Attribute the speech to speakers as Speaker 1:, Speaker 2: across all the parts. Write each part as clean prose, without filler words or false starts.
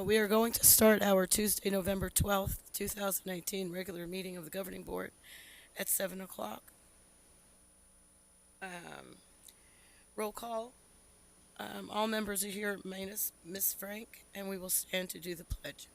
Speaker 1: We are going to start our Tuesday, November 12th, 2019 regular meeting of the Governing Board at 7 o'clock. Um, Roll call. All members are here minus Miss Frank, and we will stand to do the pledge.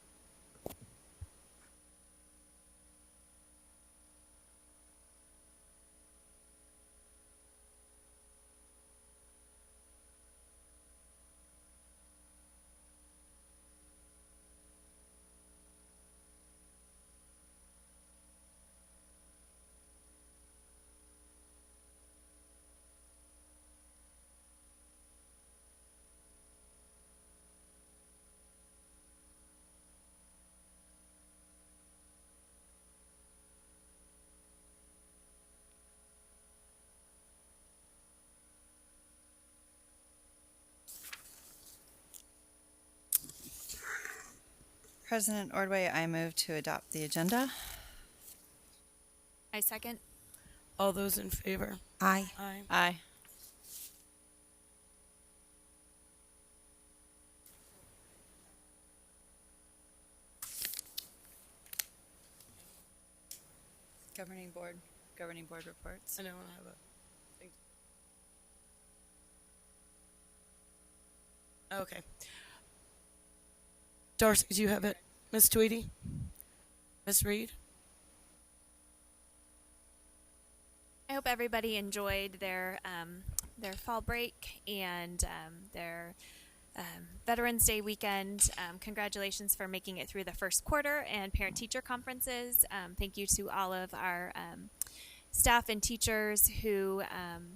Speaker 2: President Ordway, I move to adopt the agenda.
Speaker 3: I second.
Speaker 1: All those in favor?
Speaker 4: Aye.
Speaker 1: Aye.
Speaker 2: Aye. Governing board reports.
Speaker 1: I know I have a thing. Okay. Darcy, do you have it? Miss Tweedy? Miss Reed?
Speaker 3: I hope everybody enjoyed their fall break and their Veterans Day weekend. Congratulations for making it through the first quarter and parent-teacher conferences. Thank you to all of our staff and teachers who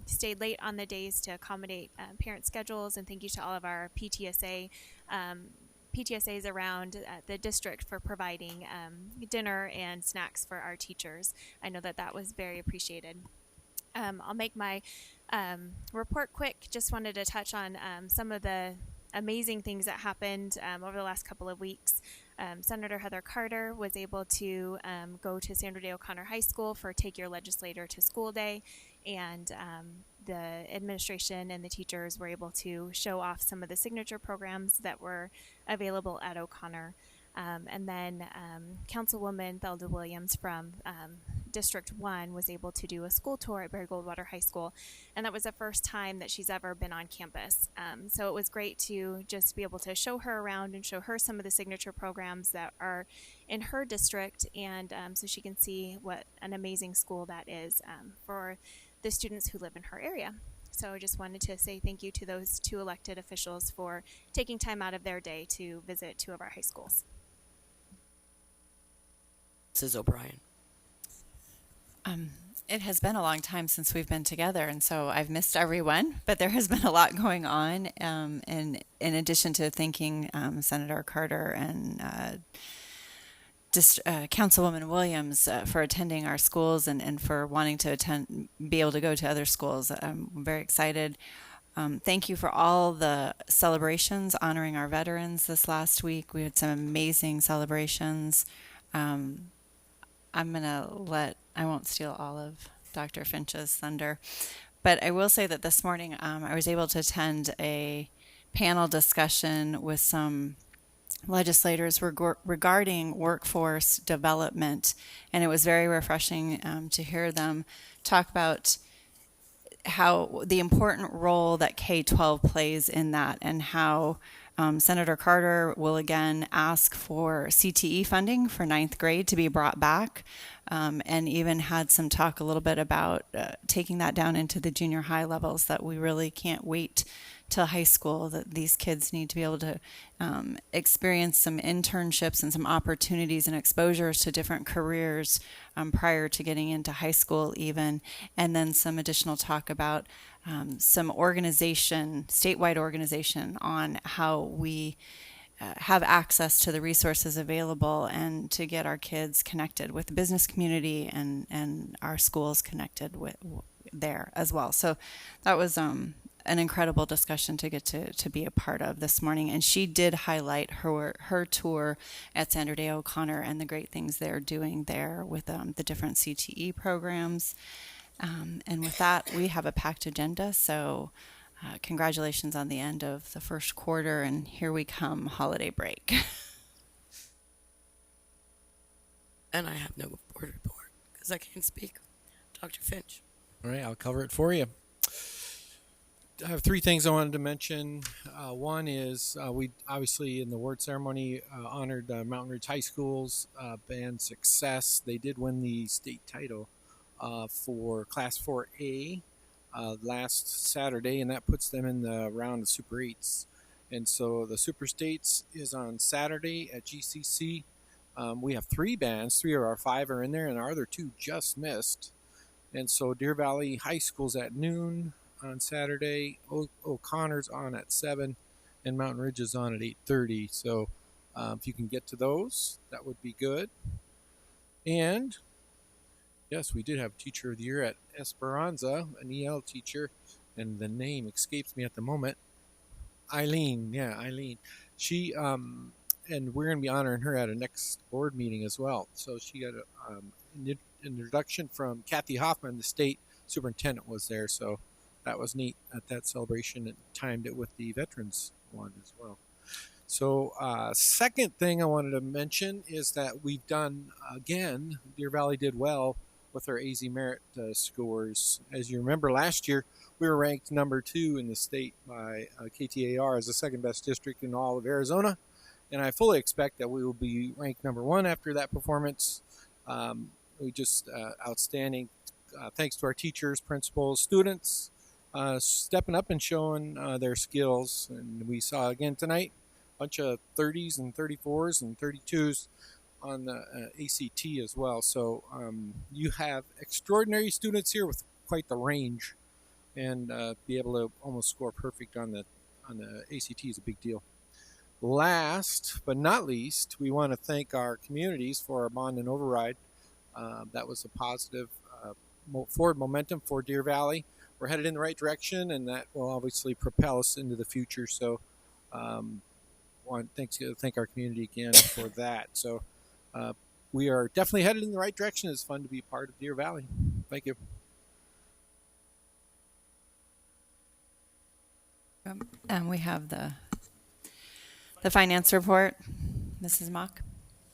Speaker 3: stayed late on the days to accommodate parent schedules, and thank you to all of our PTSAs around the district for providing dinner and snacks for our teachers. I know that was very appreciated. I'll make my report quick. Just wanted to touch on some of the amazing things that happened over the last couple of weeks. Senator Heather Carter was able to go to Sandra Day O'Connor High School for Take Your Legislator to School Day, and the administration and the teachers were able to show off some of the signature programs that were available at O'Connor. And then Councilwoman Thelda Williams from District 1 was able to do a school tour at Barry Goldwater High School, and that was the first time that she's ever been on campus. So it was great to just be able to show her around and show her some of the signature programs that are in her district, and so she can see what an amazing school that is for the students who live in her area. So I just wanted to say thank you to those two elected officials for taking time out of their day to visit two of our high schools.
Speaker 1: Mrs. O'Brien.
Speaker 2: It has been a long time since we've been together, and so I've missed everyone, but there has been a lot going on. And in addition to thanking Senator Carter and Councilwoman Williams for attending our schools and for wanting to be able to go to other schools, I'm very excited. Thank you for all the celebrations honoring our veterans this last week. We had some amazing celebrations. I won't steal all of Dr. Finch's thunder, but I will say that this morning I was able to attend a panel discussion with some legislators regarding workforce development, and it was very refreshing to hear them talk about how the important role that K-12 plays in that, and how Senator Carter will again ask for CTE funding for 9th grade to be brought back, and even had some talk a little bit about taking that down into the junior high levels, that we really can't wait till high school, that these kids need to be able to experience some internships and some opportunities and exposures to different careers prior to getting into high school even, and then some additional talk about some statewide organization on how we have access to the resources available and to get our kids connected with the business community and our schools connected with there as well. So that was an incredible discussion to get to be a part of this morning. And she did highlight her tour at Sandra Day O'Connor and the great things they're doing there with the different CTE programs. And with that, we have a packed agenda, so Congratulations on the end of the first quarter, and here we come, holiday break.
Speaker 1: And I have no board report because I can't speak. Dr. Finch.
Speaker 4: All right, I'll cover it for you. I have three things I wanted to mention. One is we obviously in the award ceremony honored Mountain Ridge High School's band Success. They did win the state title for Class 4A last Saturday, and that puts them in the round of Super 8s. And so the Super States is on Saturday at GCC. We have three bands. Three of our five are in there, and our other two just missed. And so Deer Valley High School's at noon on Saturday. O'Connor's on at 7, and Mountain Ridge is on at 8:30. So if you can get to those, that would be good. And yes, we did have Teacher of the Year at Esperanza, an EL teacher, and the name escapes me at the moment. Eileen. She and we're going to be honoring her at a next board meeting as well. So she got an introduction from Kathy Hoffman, the state superintendent was there. So that was neat at that celebration, and timed it with the veterans one as well. So second thing I wanted to mention is that we've done, again, Deer Valley did well with our AZ Merit scores. As you remember, last year we were ranked number 2 in the state by KTAR as the second best district in all of Arizona. And I fully expect that we will be ranked number 1 after that performance. We just outstanding. Thanks to our teachers, principals, students stepping up and showing their skills. And we saw again tonight a bunch of 30s and 34s and 32s on the ACT as well. So you have extraordinary students here with quite the range, and be able to almost score perfect on the ACT is a big deal. Last but not least, we want to thank our communities for our bond and override. That was a positive forward momentum for Deer Valley. We're headed in the right direction, and that will obviously propel us into the future. So want to thank our community again for that. So we are definitely headed in the right direction. It's fun to be part of Deer Valley. Thank you.
Speaker 2: And we have the finance report. Mrs. Mock.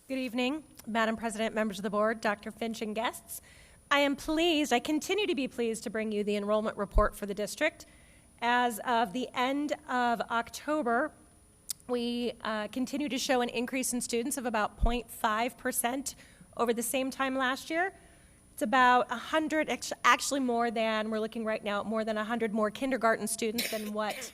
Speaker 5: Good evening, Madam President, members of the board, Dr. Finch, and guests. I continue to be pleased to bring you the enrollment report for the district. As of the end of October, we continue to show an increase in students of about 0.5% over the same time last year. It's about 100, actually more than, we're looking right now at more than 100 more kindergarten students than what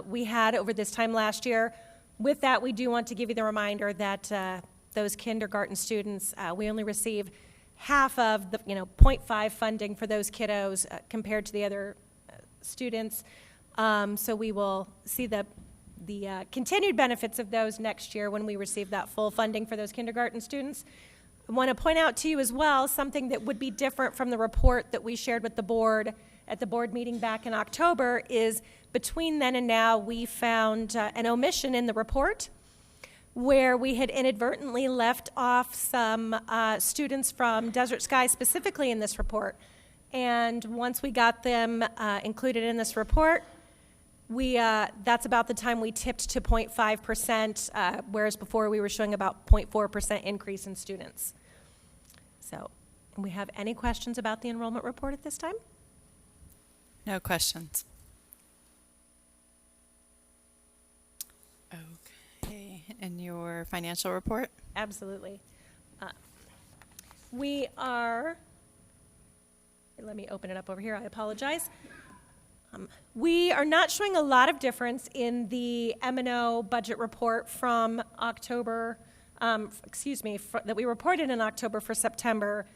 Speaker 5: we had over this time last year. With that, we do want to give you the reminder that those kindergarten students, we only receive half of the 0.5 funding for those kiddos compared to the other students. So we will see the continued benefits of those next year when we receive that full funding for those kindergarten students. I want to point out to you as well something that would be different from the report that we shared with the board at the board meeting back in October is between then and now we found an omission in the report where we had inadvertently left off some students from Desert Sky specifically in this report. And once we got them included in this report, that's about the time we tipped to 0.5%, whereas before we were showing about 0.4% increase in students. So, do we have any questions about the enrollment report at this time?
Speaker 2: No questions. Okay, and your financial report?
Speaker 5: Absolutely. We are, let me open it up over here, I apologize. We are not showing a lot of difference in the M&O budget report from October, that we reported in October for September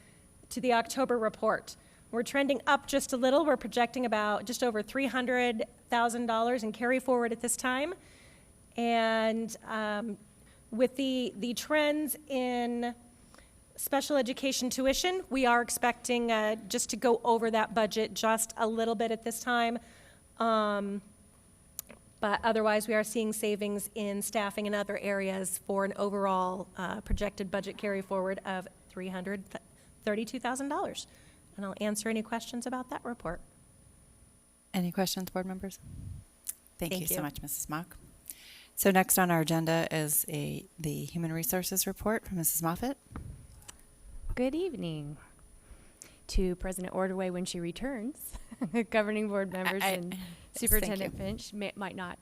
Speaker 5: to the October report. We're trending up just a little. We're projecting about just over $300,000 in carry forward at this time. And with the trends in special education tuition, we are expecting just to go over that budget just a little bit at this time. But otherwise, we are seeing savings in staffing and other areas for an overall projected budget carry forward of $332,000. And I'll answer any questions about that report.
Speaker 2: Any questions, board members? Thank you
Speaker 5: Thank
Speaker 2: so
Speaker 5: you.
Speaker 2: much, Mrs. Mock. So next on our agenda is the Human Resources Report from Mrs. Moffett.
Speaker 6: Good evening to President Ordway when she returns, governing board members, and
Speaker 2: yes,
Speaker 6: Superintendent Finch might not.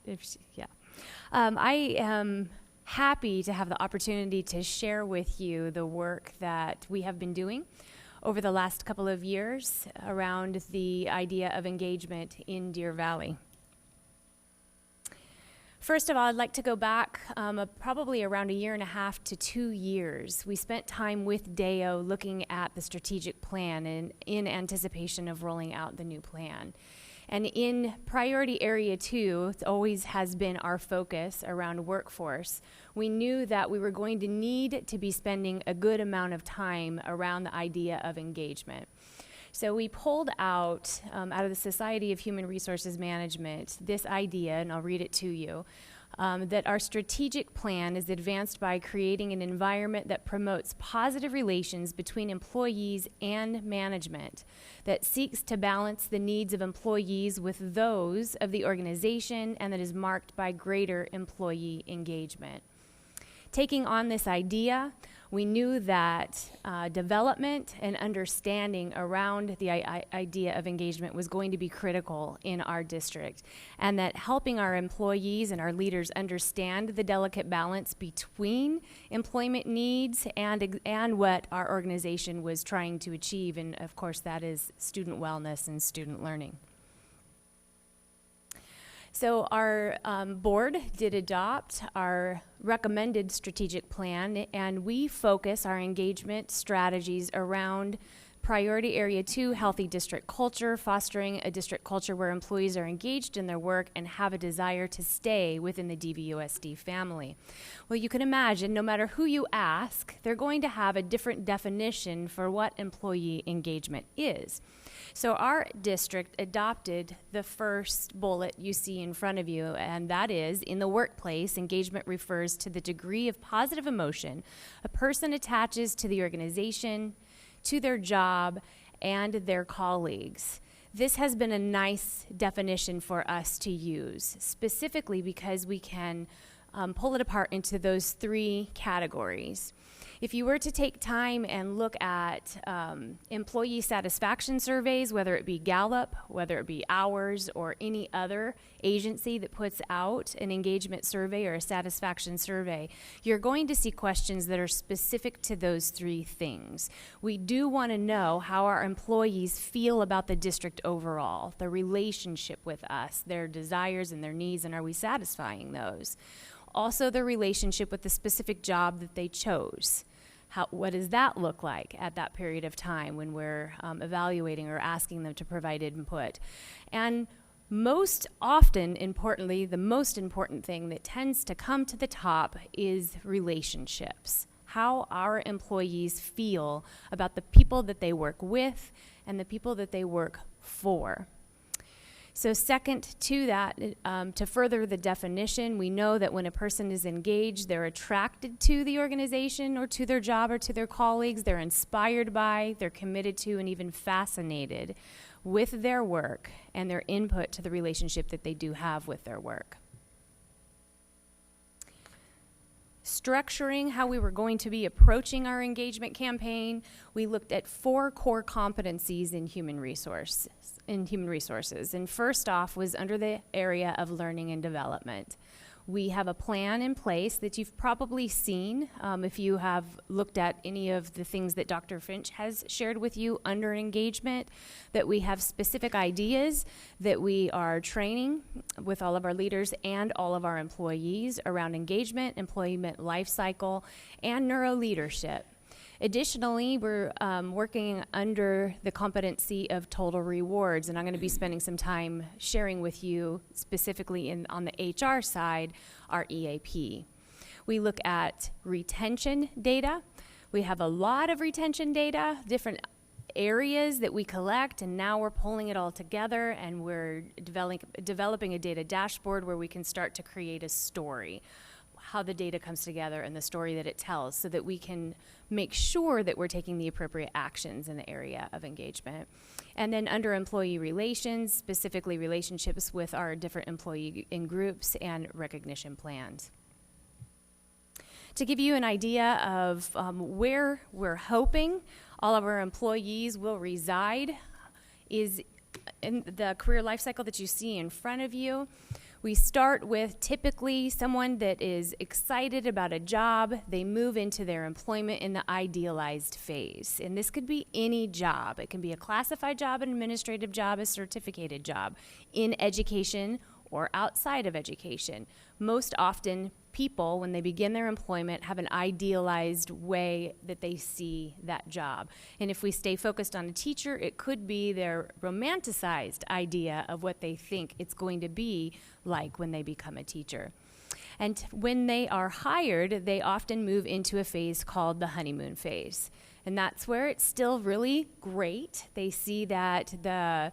Speaker 6: I am happy to have the opportunity to share with you the work that we have been doing over the last couple of years around the idea of engagement in Deer Valley. First of all, I'd like to go back probably around 1.5 to 2 years. We spent time with DEO looking at the strategic plan and in anticipation of rolling out the new plan. And in priority area 2, it always has been our focus around workforce. We knew that we were going to need to be spending a good amount of time around the idea of engagement. So we pulled out of the Society of Human Resources Management this idea, and I'll read it to you, that our strategic plan is advanced by creating an environment that promotes positive relations between employees and management, that seeks to balance the needs of employees with those of the organization, and that is marked by greater employee engagement. Taking on this idea, we knew that development and understanding around the idea of engagement was going to be critical in our district, and that helping our employees and our leaders understand the delicate balance between employment needs and what our organization was trying to achieve, and of course that is student wellness and student learning. So our board did adopt our recommended strategic plan, and we focus our engagement strategies around priority area 2, healthy district culture, fostering a district culture where employees are engaged in their work and have a desire to stay within the DVUSD family. Well, you can imagine, no matter who you ask, they're going to have a different definition for what employee engagement is. So our district adopted the first bullet you see in front of you, and that is, in the workplace, engagement refers to the degree of positive emotion a person attaches to the organization, to their job, and their colleagues. This has been a nice definition for us to use, specifically because we can pull it apart into those 3 categories. If you were to take time and look at employee satisfaction surveys, whether it be Gallup, whether it be ours, or any other agency that puts out an engagement survey or a satisfaction survey, you're going to see questions that are specific to those 3 things. We do want to know how our employees feel about the district overall, the relationship with us, their desires and their needs, and are we satisfying those? Also, the relationship with the specific job that they chose. What does that look like at that period of time when we're evaluating or asking them to provide input? And most often, importantly, the most important thing that tends to come to the top is relationships. How our employees feel about the people that they work with and the people that they work for. So second to that, to further the definition, we know that when a person is engaged, they're attracted to the organization or to their job or to their colleagues. They're inspired by, they're committed to, and even fascinated with their work and their input to the relationship that they do have with their work. Structuring how we were going to be approaching our engagement campaign, we looked at 4 core competencies in human resources. And first off was under the area of learning and development. We have a plan in place that you've probably seen if you have looked at any of the things that Dr. Finch has shared with you under engagement, that we have specific ideas that we are training with all of our leaders and all of our employees around engagement, employment life cycle, and neuro leadership. Additionally, we're working under the competency of total rewards, and I'm going to be spending some time sharing with you specifically on the HR side, our EAP. We look at retention data. We have a lot of retention data, different areas that we collect, and now we're pulling it all together, and we're developing a data dashboard where we can start to create a story. how the data comes together and the story that it tells so that we can make sure that we're taking the appropriate actions in the area of engagement. And then under employee relations, specifically relationships with our different employee in groups and recognition plans. To give you an idea of where we're hoping all of our employees will reside is in the career life cycle that you see in front of you. We start with typically someone that is excited about a job. They move into their employment in the idealized phase. And this could be any job. It can be a classified job, an administrative job, a certificated job in education or outside of education. Most often, people, when they begin their employment, have an idealized way that they see that job. And if we stay focused on a teacher, it could be their romanticized idea of what they think it's going to be like when they become a teacher. And when they are hired, they often move into a phase called the honeymoon phase. And that's where it's still really great. They see that the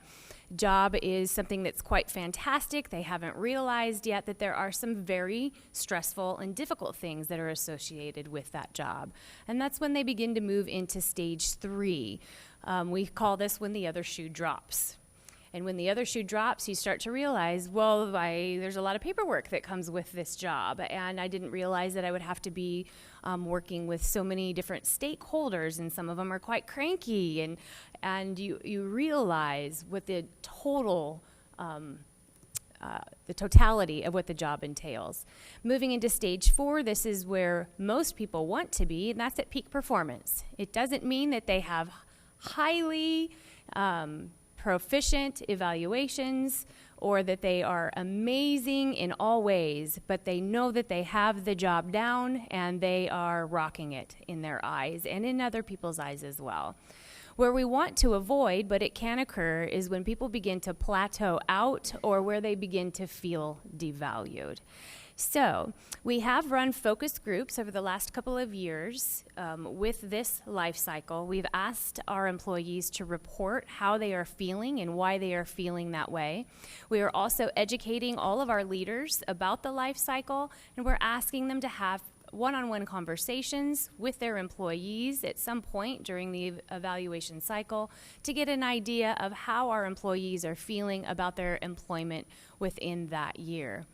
Speaker 6: job is something that's quite fantastic. They haven't realized yet that there are some very stressful and difficult things that are associated with that job. And that's when they begin to move into stage 3. We call this when the other shoe drops. And when the other shoe drops, you start to realize, well, there's a lot of paperwork that comes with this job, and I didn't realize that I would have to be working with so many different stakeholders, and some of them are quite cranky, and you realize what the totality of what the job entails. Moving into stage 4, this is where most people want to be, and that's at peak performance. It doesn't mean that they have highly proficient evaluations or that they are amazing in all ways, but they know that they have the job down and they are rocking it in their eyes and in other people's eyes as well. Where we want to avoid, but it can occur, is when people begin to plateau out or where they begin to feel devalued. So we have run focus groups over the last couple of years with this life cycle. We've asked our employees to report how they are feeling and why they are feeling that way. We are also educating all of our leaders about the life cycle, and we're asking them to have one-on-one conversations with their employees at some point during the evaluation cycle to get an idea of how our employees are feeling about their employment within that year.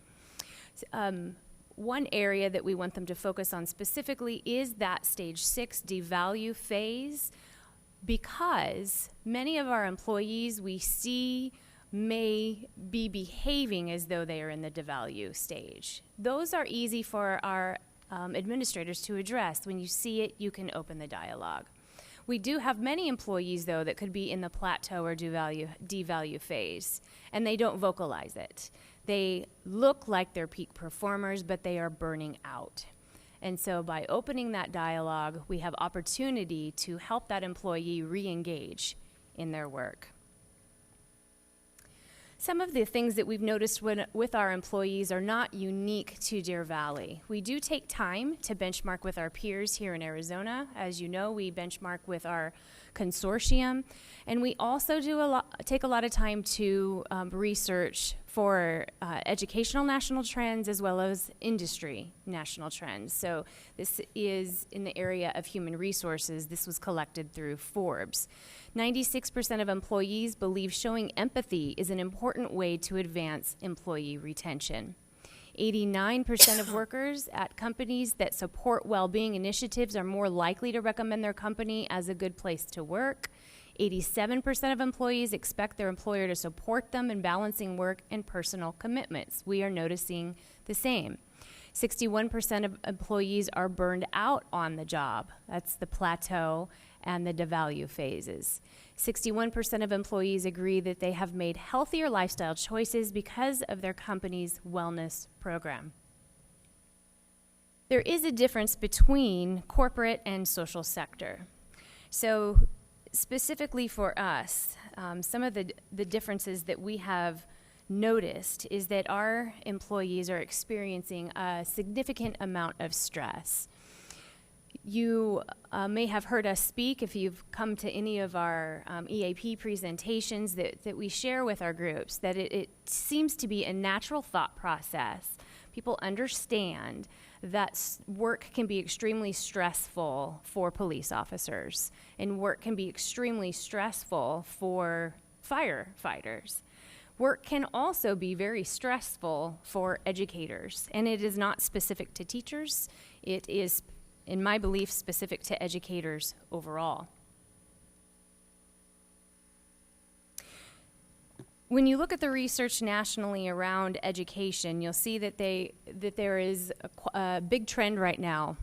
Speaker 6: One area that we want them to focus on specifically is that stage 6 devalue phase, because many of our employees we see may be behaving as though they are in the devalue stage. Those are easy for our administrators to address. When you see it, you can open the dialogue. We do have many employees, though, that could be in the plateau or devalue phase, and they don't vocalize it. They look like they're peak performers, but they are burning out. And so by opening that dialogue, we have opportunity to help that employee re-engage in their work. Some of the things that we've noticed with our employees are not unique to Deer Valley. We do take time to benchmark with our peers here in Arizona. As you know, we benchmark with our consortium, and we also take a lot of time to research for educational national trends as well as industry national trends. So this is in the area of human resources. This was collected through Forbes. 96% of employees believe showing empathy is an important way to advance employee retention. 89% of workers at companies that support well-being initiatives are more likely to recommend their company as a good place to work. 87% of employees expect their employer to support them in balancing work and personal commitments. We are noticing the same. 61% of employees are burned out on the job. That's the plateau and the devalue phases. 61% of employees agree that they have made healthier lifestyle choices because of their company's wellness program. There is a difference between corporate and social sector. So specifically for us, some of the differences that we have noticed is that our employees are experiencing a significant amount of stress. You may have heard us speak, if you've come to any of our EAP presentations that we share with our groups, that it seems to be a natural thought process. People understand that work can be extremely stressful for police officers, and work can be extremely stressful for firefighters. Work can also be very stressful for educators, and it is not specific to teachers. It is, in my belief, specific to educators overall. When you look at the research nationally around education, you'll see that there is a big trend right now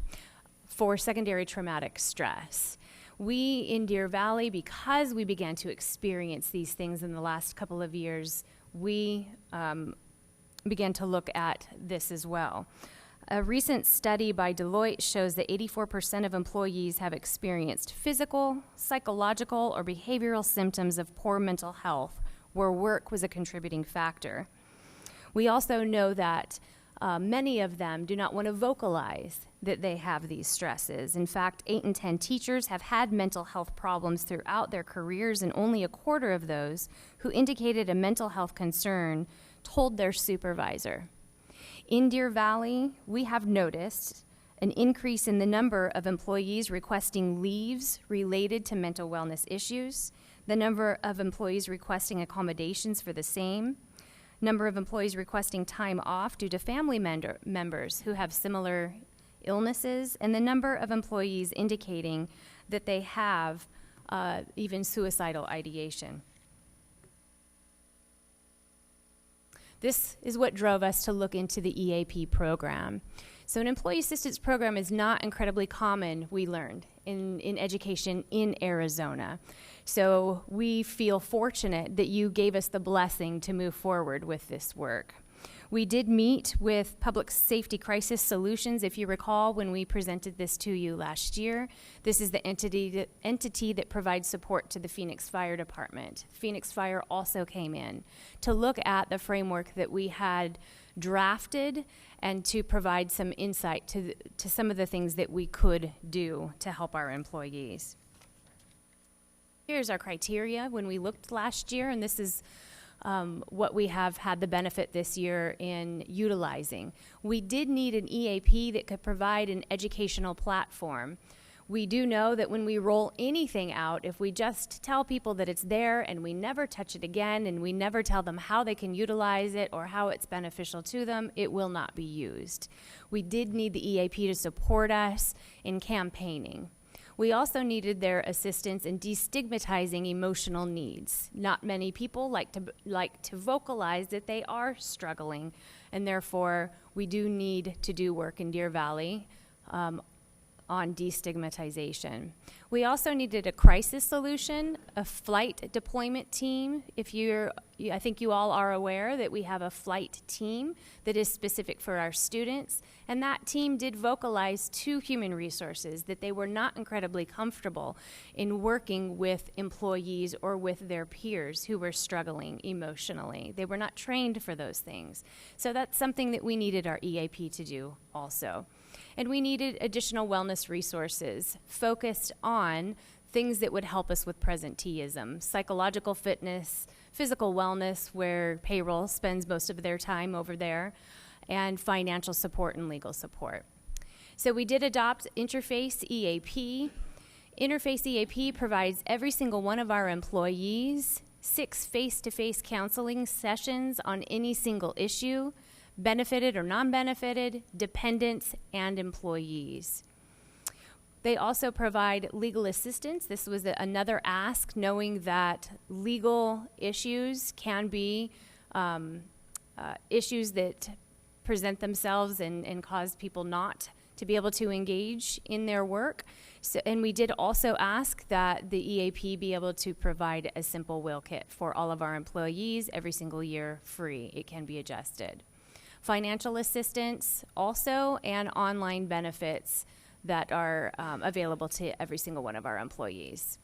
Speaker 6: for secondary traumatic stress. We in Deer Valley, because we began to experience these things in the last couple of years, we began to look at this as well. A recent study by Deloitte shows that 84% of employees have experienced physical, psychological, or behavioral symptoms of poor mental health, where work was a contributing factor. We also know that many of them do not want to vocalize that they have these stresses. In fact, 8 in 10 teachers have had mental health problems throughout their careers, and only a quarter of those who indicated a mental health concern told their supervisor. In Deer Valley, we have noticed an increase in the number of employees requesting leaves related to mental wellness issues, the number of employees requesting accommodations for the same, number of employees requesting time off due to family members who have similar illnesses, and the number of employees indicating that they have even suicidal ideation. This is what drove us to look into the EAP program. So an employee assistance program is not incredibly common, we learned, in education in Arizona. So we feel fortunate that you gave us the blessing to move forward with this work. We did meet with Public Safety Crisis Solutions, if you recall, when we presented this to you last year. This is the entity that provides support to the Phoenix Fire Department. Phoenix Fire also came in to look at the framework that we had drafted and to provide some insight to some of the things that we could do to help our employees. Here's our criteria when we looked last year, and this is what we have had the benefit this year in utilizing. We did need an EAP that could provide an educational platform. We do know that when we roll anything out, if we just tell people that it's there and we never touch it again and we never tell them how they can utilize it or how it's beneficial to them, it will not be used. We did need the EAP to support us in campaigning. We also needed their assistance in destigmatizing emotional needs. Not many people like to vocalize that they are struggling, and therefore we do need to do work in Deer Valley on destigmatization. We also needed a crisis solution, a flight deployment team. I think you all are aware that we have a flight team that is specific for our students, and that team did vocalize to human resources that they were not incredibly comfortable in working with employees or with their peers who were struggling emotionally. They were not trained for those things. So that's something that we needed our EAP to do also. And we needed additional wellness resources focused on things that would help us with presenteeism, psychological fitness, physical wellness, where payroll spends most of their time over there, and financial support and legal support. So we did adopt Interface EAP. Interface EAP provides every single one of our employees 6 face-to-face counseling sessions on any single issue, benefited or non-benefited, dependents, and employees. They also provide legal assistance. This was another ask, knowing that legal issues can be issues that present themselves and cause people not to be able to engage in their work. So, and we did also ask that the EAP be able to provide a simple will kit for all of our employees every single year, free. It can be adjusted. Financial assistance also, and online benefits that are available to every single one of our employees.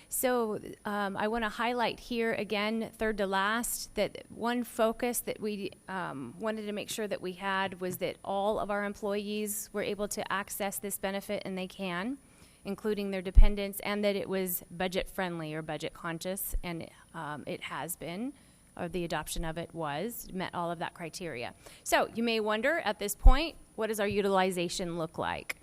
Speaker 6: So I want to highlight here again, third to last, that one focus that we wanted to make sure that we had was that all of our employees were able to access this benefit, and they can, including their dependents, and that it was budget friendly or budget conscious, and it has been or the adoption of it met all of that criteria. So you may wonder at this point, what does our utilization look like?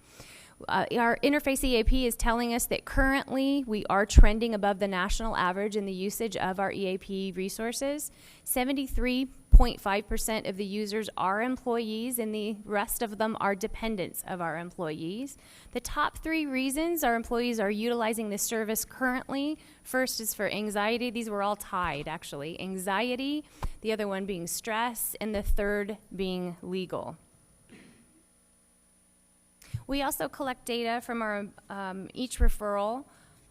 Speaker 6: Our interface EAP is telling us that currently we are trending above the national average in the usage of our EAP resources. 73.5% of the users are employees, and the rest of them are dependents of our employees. The top 3 reasons our employees are utilizing this service currently: first is for anxiety. These were all tied, actually. Anxiety, the other one being stress, and the third being legal. We also collect data from our each referral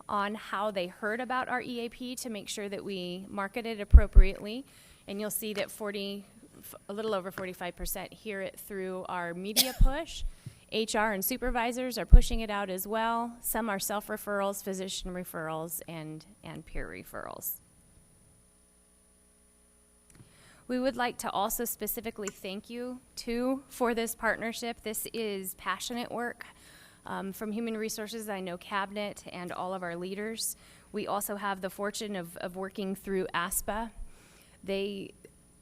Speaker 6: on how they heard about our EAP to make sure that we market it appropriately. And you'll see that a little over 45% hear it through our media push. HR and supervisors are pushing it out as well. Some are self-referrals, physician referrals, and peer referrals. We would like to also specifically thank you, too, for this partnership. This is passionate work from Human Resources. I know Cabinet and all of our leaders. We also have the fortune of working through ASPA. They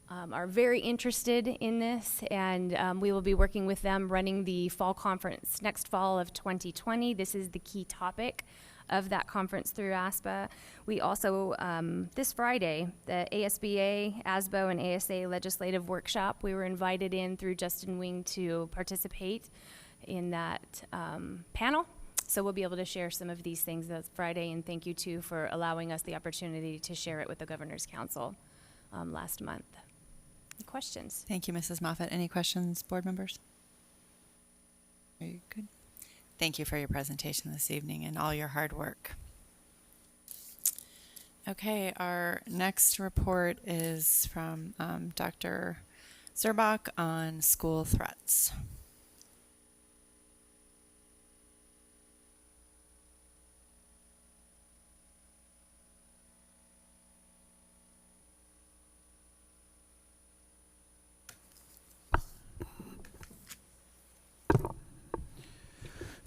Speaker 6: are very interested in this, and we will be working with them running the fall conference next fall of 2020. This is the key topic of that conference through ASPA. We also, this Friday, the ASBA, ASBO, and ASA legislative workshop, we were invited in through Justin Wing to participate in that panel. So we'll be able to share some of these things this Friday, and thank you, too, for allowing us the opportunity to share it with the Governor's Council last month. Any questions?
Speaker 2: Thank you, Mrs. Moffett. Any questions, board members? Very good. Thank you for your presentation this evening and all your hard work. Okay, our next report is from Dr. Zerbach on school threats.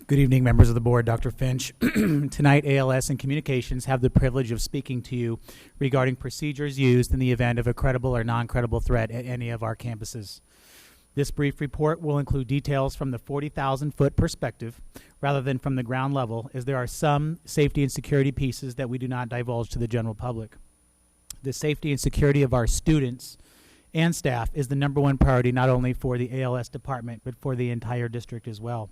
Speaker 7: Good evening, members of the board. Dr. Finch. Tonight, ALS and Communications have the privilege of speaking to you regarding procedures used in the event of a credible or non-credible threat at any of our campuses. This brief report will include details from the 40,000-foot perspective rather than from the ground level, as there are some safety and security pieces that we do not divulge to the general public. The safety and security of our students and staff is the #1 priority not only for the ALS department, but for the entire district as well.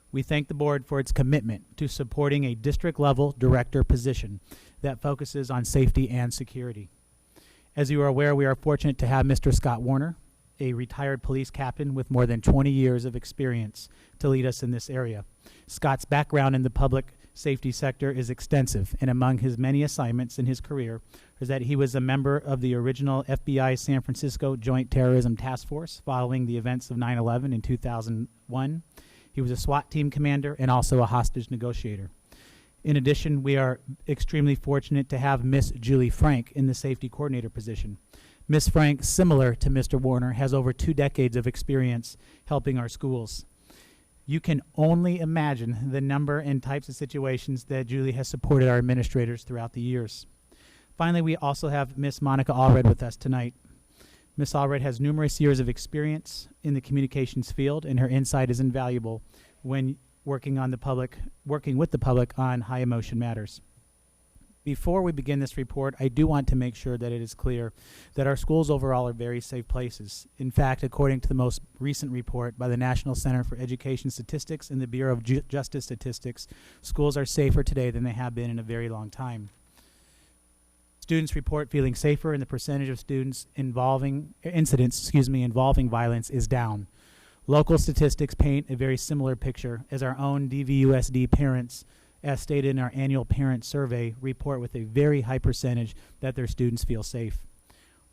Speaker 7: We thank the board for its commitment to supporting a district-level director position that focuses on safety and security. As you are aware, we are fortunate to have Mr. Scott Warner, a retired police captain with more than 20 years of experience, to lead us in this area. Scott's background in the public safety sector is extensive, and among his many assignments in his career is that he was a member of the original FBI San Francisco Joint Terrorism Task Force following the events of 9/11 in 2001. He was a SWAT team commander and also a hostage negotiator. In addition, we are extremely fortunate to have Miss Julie Frank in the safety coordinator position. Miss Frank, similar to Mr. Warner, has over 2 decades of experience helping our schools. You can only imagine the number and types of situations that Julie has supported our administrators throughout the years. Finally, we also have Miss Monica Allred with us tonight. Ms. Allred has numerous years of experience in the communications field, and her insight is invaluable when working with the public on high emotion matters. Before we begin this report, I do want to make sure that it is clear that our schools overall are very safe places. In fact, according to the most recent report by the National Center for Education Statistics and the Bureau of Justice Statistics, schools are safer today than they have been in a very long time. Students report feeling safer, and the percentage of students involving violence is down. Local statistics paint a very similar picture, as our own DVUSD parents, as stated in our annual parent survey, report with a very high percentage that their students feel safe.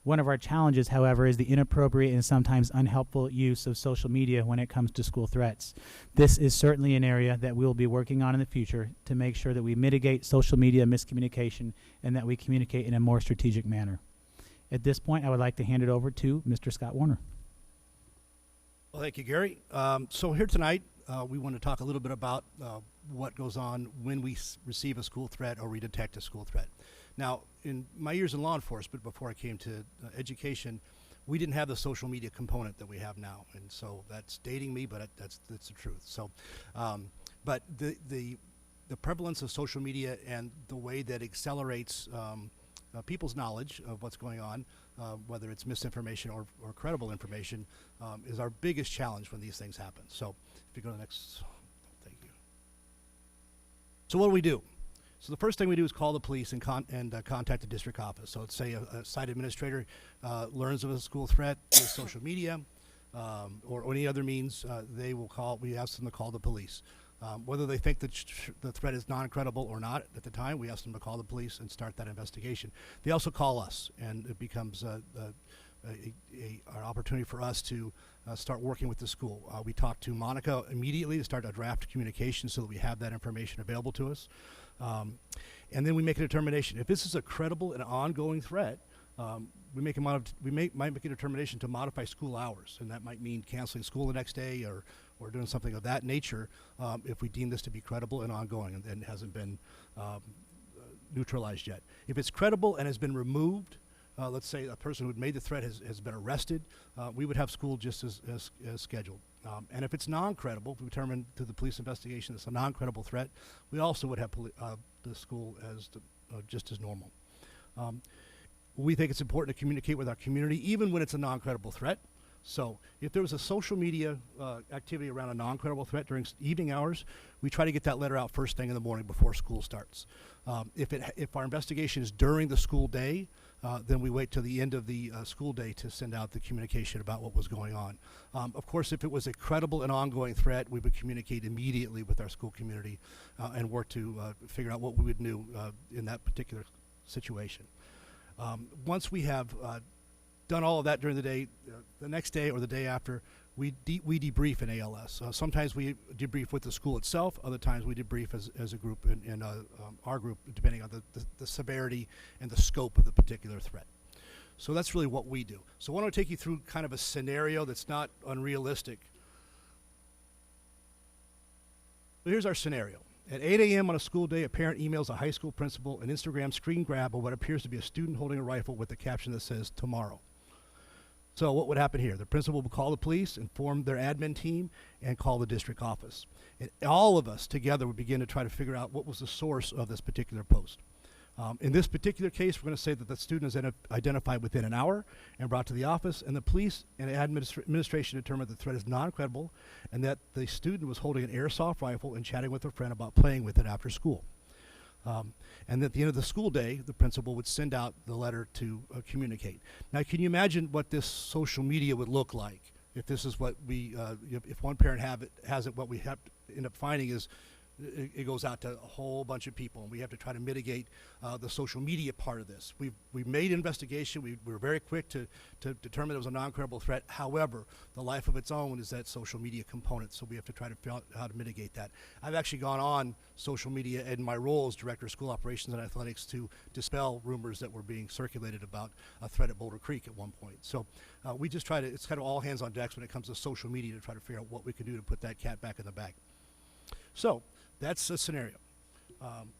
Speaker 7: One of our challenges, however, is the inappropriate and sometimes unhelpful use of social media when it comes to school threats. This is certainly an area that we will be working on in the future to make sure that we mitigate social media miscommunication and that we communicate in a more strategic manner. At this point, I would like to hand it over to Mr. Scott Warner.
Speaker 8: Well, thank you, Gary. So here tonight, we want to talk a little bit about what goes on when we receive a school threat or we detect a school threat. Now, in my years in law enforcement, before I came to education, we didn't have the social media component that we have now, and so that's dating me, but that's the truth. So, but the prevalence of social media and the way that accelerates people's knowledge of what's going on, whether it's misinformation or credible information, is our biggest challenge when these things happen. So, if you go to the next, thank you. So, what do? So the first thing we do is call the police and contact the district office. So let's say a site administrator learns of a school threat through social media or any other means. They will call. We ask them to call the police. Whether they think that the threat is non-credible or not at the time, we ask them to call the police and start that investigation. They also call us, and it becomes an opportunity for us to start working with the school. We talk to Monica immediately to start a draft communication so that we have that information available to us. And then we make a determination. If this is a credible and ongoing threat, we might make a determination to modify school hours, and that might mean canceling school the next day or doing something of that nature if we deem this to be credible and ongoing and hasn't been neutralized yet. If it's credible and has been removed, let's say a person who had made the threat has been arrested, we would have school just as scheduled. And if it's non-credible, if we determine through the police investigation it's a non-credible threat, we also would have the school as just as normal. We think it's important to communicate with our community even when it's a non-credible threat. So if there was a social media activity around a non-credible threat during evening hours, we try to get that letter out first thing in the morning before school starts. If our investigation is during the school day, then we wait till the end of the school day to send out the communication about what was going on. Of course, if it was a credible and ongoing threat, we would communicate immediately with our school community and work to figure out what we would do in that particular situation. Once we have done all of that during the day, the next day or the day after, we debrief in ALS. Sometimes we debrief with the school itself. Other times we debrief as a group in our group, depending on the severity and the scope of the particular threat. So that's really what we do. So I want to take you through kind of a scenario that's not unrealistic. So here's our scenario. At 8 a.m. on a school day, a parent emails a high school principal an Instagram screen grab of what appears to be a student holding a rifle with a caption that says, "Tomorrow." So what would happen here? The principal would call the police, inform their admin team, and call the district office. And all of us together would begin to try to figure out what was the source of this particular post. In this particular case, we're going to say that the student is identified within an hour and brought to the office, and the police and administration determined the threat is non-credible and that the student was holding an airsoft rifle and chatting with a friend about playing with it after school. And at the end of the school day, the principal would send out the letter to communicate. Now, can you imagine what this social media would look like if this is what if one parent has it, what we have to end up finding is it goes out to a whole bunch of people, and we have to try to mitigate the social media part of this. We made an investigation. We were very quick to determine it was a non-credible threat. However, the life of its own is that social media component, so we have to try to figure out how to mitigate that. I've actually gone on social media in my role as Director of School Operations and Athletics to dispel rumors that were being circulated about a threat at Boulder Creek at one point. So we just try to, it's kind of all hands on decks when it comes to social media to try to figure out what we can do to put that cat back in the bag. So that's a scenario.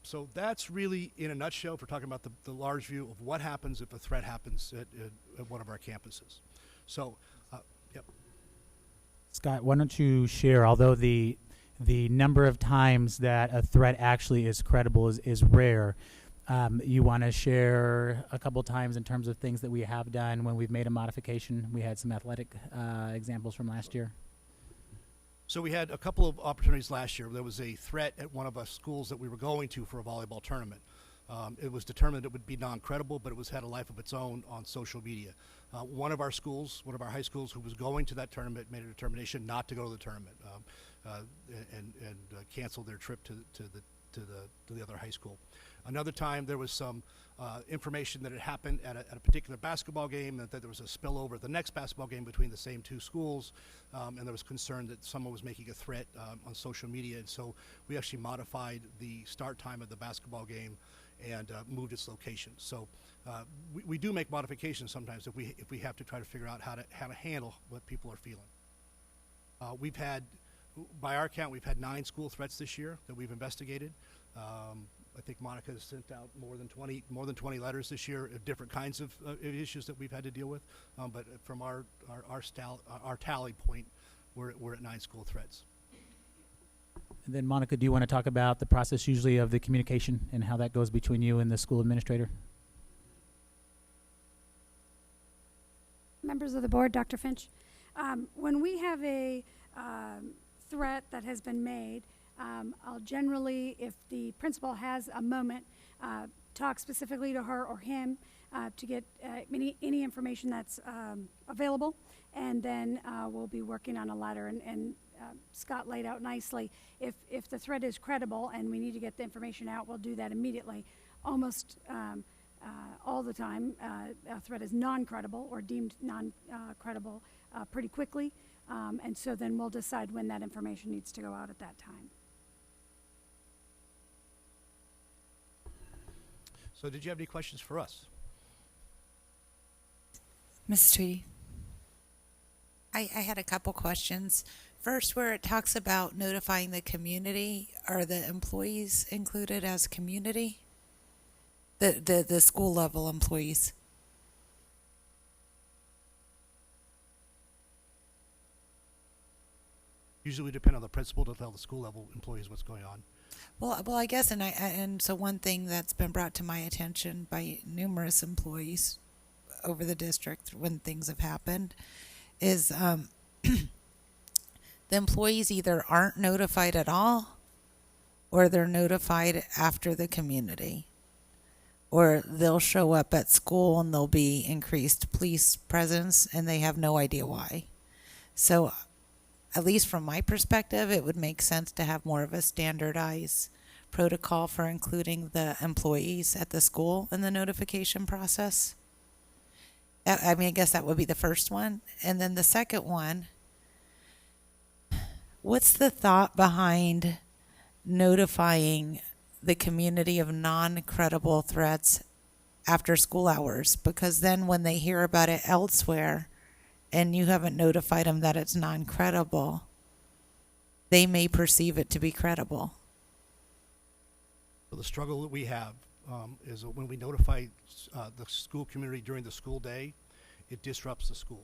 Speaker 8: So that's really, in a nutshell, if we're talking about the large view of what happens if a threat happens at one of our campuses. So, yep.
Speaker 7: Scott, why don't you share, although the number of times that a threat actually is credible is rare, you want to share a couple times in terms of things that we have done when we've made a modification? We had some athletic examples from last year.
Speaker 8: So we had a couple of opportunities last year. There was a threat at one of our schools that we were going to for a volleyball tournament. It was determined it would be non-credible, but it had a life of its own on social media. One of our high schools who was going to that tournament made a determination not to go to the tournament and canceled their trip to the other high school. Another time there was some information that had happened at a particular basketball game, that there was a spillover at the next basketball game between the same two schools, and there was concern that someone was making a threat on social media, and so we actually modified the start time of the basketball game and moved its location. So we do make modifications sometimes if we have to try to figure out how to handle what people are feeling. We've had by our count, we've had 9 school threats this year that we've investigated. I think Monica has sent out more than 20 letters this year of different kinds of issues that we've had to deal with. But from our tally point, we're at 9 school threats.
Speaker 7: And then, Monica, do you want to talk about the process usually of the communication and how that goes between you and the school administrator?
Speaker 9: Members of the board, Dr. Finch, when we have a threat that has been made, I'll generally, if the principal has a moment, talk specifically to her or him to get any information that's available, and then we'll be working on a letter. And Scott laid out nicely, if the threat is credible and we need to get the information out, we'll do that immediately. Almost all the time, a threat is non-credible or deemed non-credible pretty quickly, and so then we'll decide when that information needs to go out at that time.
Speaker 8: So did you have any questions for us?
Speaker 2: Mrs. Tweedy.
Speaker 10: I had a couple questions. First, where it talks about notifying the community, are the employees included as community? The school level employees?
Speaker 8: Usually we depend on the principal to tell the school level employees what's going on.
Speaker 10: Well, I guess, and so one thing that's been brought to my attention by numerous employees over the district when things have happened is the employees either aren't notified at all, or they're notified after the community, or they'll show up at school and there'll be increased police presence and they have no idea why. So at least from my perspective, it would make sense to have more of a standardized protocol for including the employees at the school in the notification process. I mean, I guess that would be the first one. And then the second one, what's the thought behind notifying the community of non-credible threats after school hours? Because then when they hear about it elsewhere and you haven't notified them that it's non-credible, they may perceive it to be credible.
Speaker 8: So the struggle that we have is that when we notify the school community during the school day, it disrupts the school.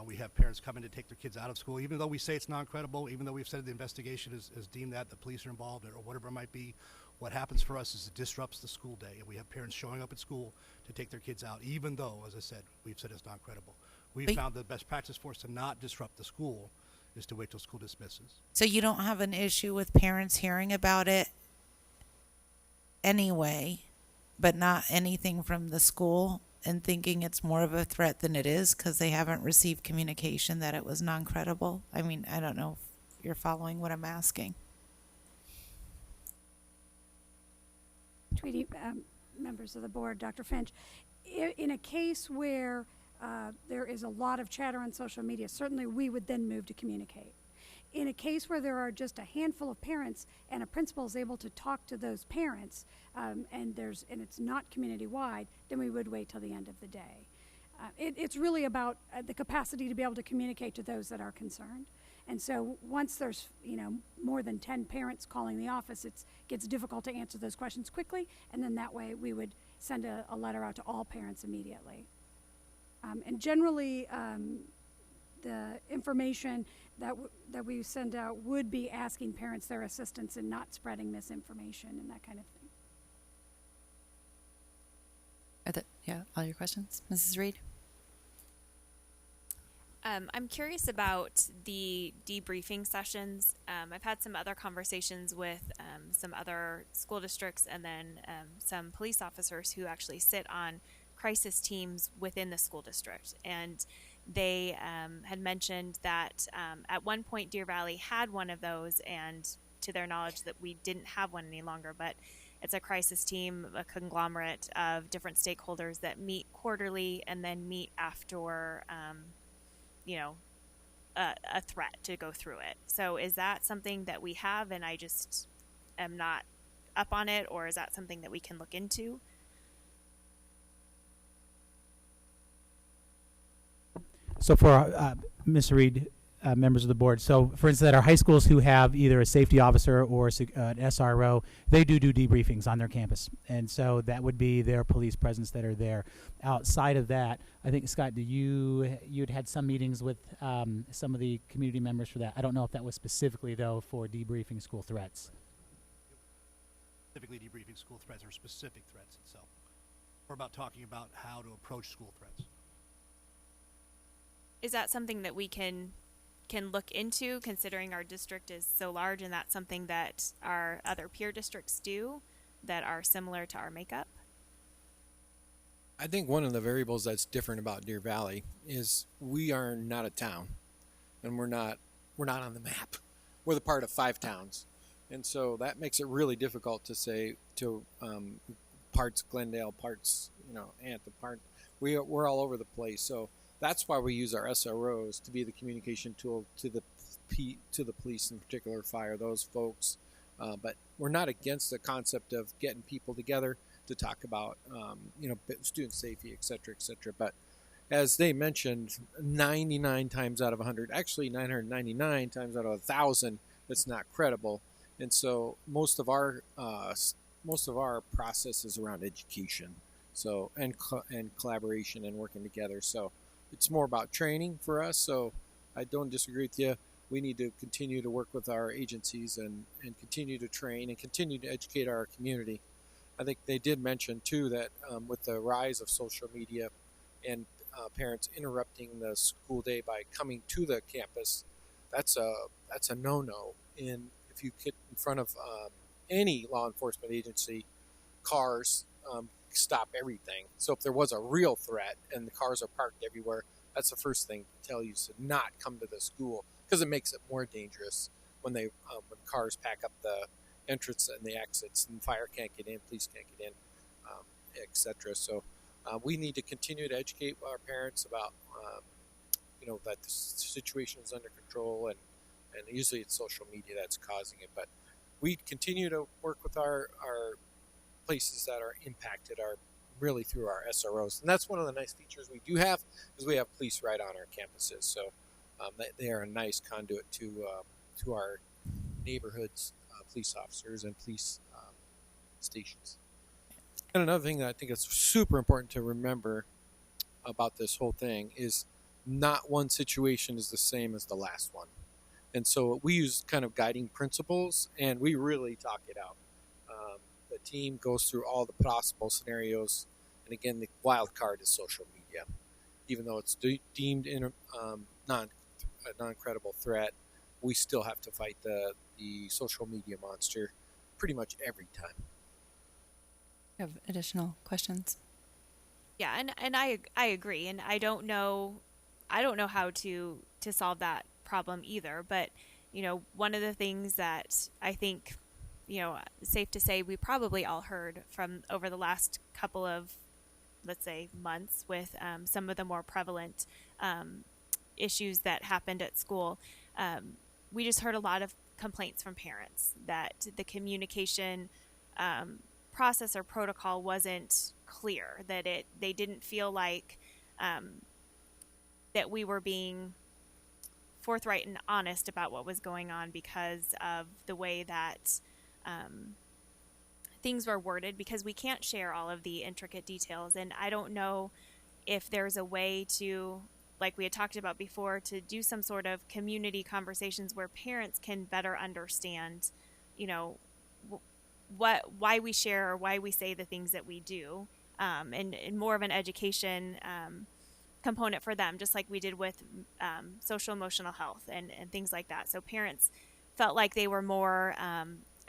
Speaker 8: We have parents coming to take their kids out of school, even though we say it's non-credible, even though we've said the investigation is deemed that the police are involved or whatever it might be. What happens for us is it disrupts the school day, and we have parents showing up at school to take their kids out, even though, as I said, we've said it's non-credible. We've found the best practice for us to not disrupt the school is to wait till school dismisses.
Speaker 10: So you don't have an issue with parents hearing about it anyway, but not anything from the school and thinking it's more of a threat than it is because they haven't received communication that it was non-credible? I mean, I don't know if you're following what I'm asking.
Speaker 9: Tweety, members of the board, Dr. Finch, in a case where there is a lot of chatter on social media, certainly we would then move to communicate. In a case where there are just a handful of parents and a principal is able to talk to those parents and it's not community-wide, then we would wait till the end of the day. It's really about the capacity to be able to communicate to those that are concerned. And so once there's more than 10 parents calling the office, it gets difficult to answer those questions quickly, and then that way we would send a letter out to all parents immediately. And generally, the information that we send out would be asking parents their assistance in not spreading misinformation and that kind of thing.
Speaker 2: All your questions? Mrs. Reed?
Speaker 3: I'm curious about the debriefing sessions. I've had some other conversations with some other school districts and then some police officers who actually sit on crisis teams within the school district. And they had mentioned that at one point Deer Valley had one of those, and to their knowledge that we didn't have one any longer, but it's a crisis team, a conglomerate of different stakeholders that meet quarterly and then meet after a threat to go through it. So is that something that we have and I just am not up on it, or is that something that we can look into?
Speaker 7: So for Ms. Reed, members of the board. So, for instance, at our high schools who have either a safety officer or an SRO, they do debriefings on their campus. And so that would be their police presence that are there. Outside of that, I think, Scott, you'd had some meetings with some of the community members for that. I don't know if that was specifically, though, for debriefing school threats.
Speaker 8: Typically debriefing school threats or specific threats itself. Or about talking about how to approach school threats.
Speaker 3: Is that something that we can look into, considering our district is so large, and that's something that our other peer districts do that are similar to our makeup?
Speaker 4: I think one of the variables that's different about Deer Valley is we are not a town, and we're not on the map. We're the part of 5 towns, and so that makes it really difficult to say to parts Glendale, parts Anthem, part we're all over the place. So that's why we use our SROs to be the communication tool to the police, in particular fire, those folks. But we're not against the concept of getting people together to talk about student safety, et cetera, et cetera. But as they mentioned, 99 times out of 100, actually 999 times out of 1,000, that's not credible. And so most of our process is around education, so and collaboration and working together. So it's more about training for us. So I don't disagree with you. We need to continue to work with our agencies and continue to train and continue to educate our community. I think they did mention too that with the rise of social media and parents interrupting the school day by coming to the campus, that's a no-no. And if you get in front of any law enforcement agency, cars stop everything. So if there was a real threat and the cars are parked everywhere, that's the first thing to tell you to not come to the school, because it makes it more dangerous when when cars pack up the entrance and the exits, and fire can't get in, police can't get in, etc. So we need to continue to educate our parents about that the situation is under control, and usually it's social media that's causing it. But we continue to work with our places that are impacted are really through our SROs, and that's one of the nice features we do have, is we have police right on our campuses. So they are a nice conduit to our neighborhoods, police officers and police stations. And another thing that I think is super important to remember about this whole thing is not one situation is the same as the last one. And so we use kind of guiding principles, and we really talk it out. The team goes through all the possible scenarios, and again, the wild card is social media. Even though it's deemed a non-credible threat, we still have to fight the social media monster pretty much every time.
Speaker 2: You have additional questions?
Speaker 3: Yeah, and I agree, and I don't know how to solve that problem either. But one of the things that I think safe to say we probably all heard from over the last couple of, let's say, months with some of the more prevalent issues that happened at school. We just heard a lot of complaints from parents that the communication process or protocol wasn't clear, that they didn't feel like that we were being forthright and honest about what was going on because of the way that things were worded, because we can't share all of the intricate details. And I don't know if there's a way to, like we had talked about before, to do some sort of community conversations where parents can better understand, why we share or why we say the things that we do, and more of an education component for them, just like we did with social emotional health and things like that. So parents felt like they were more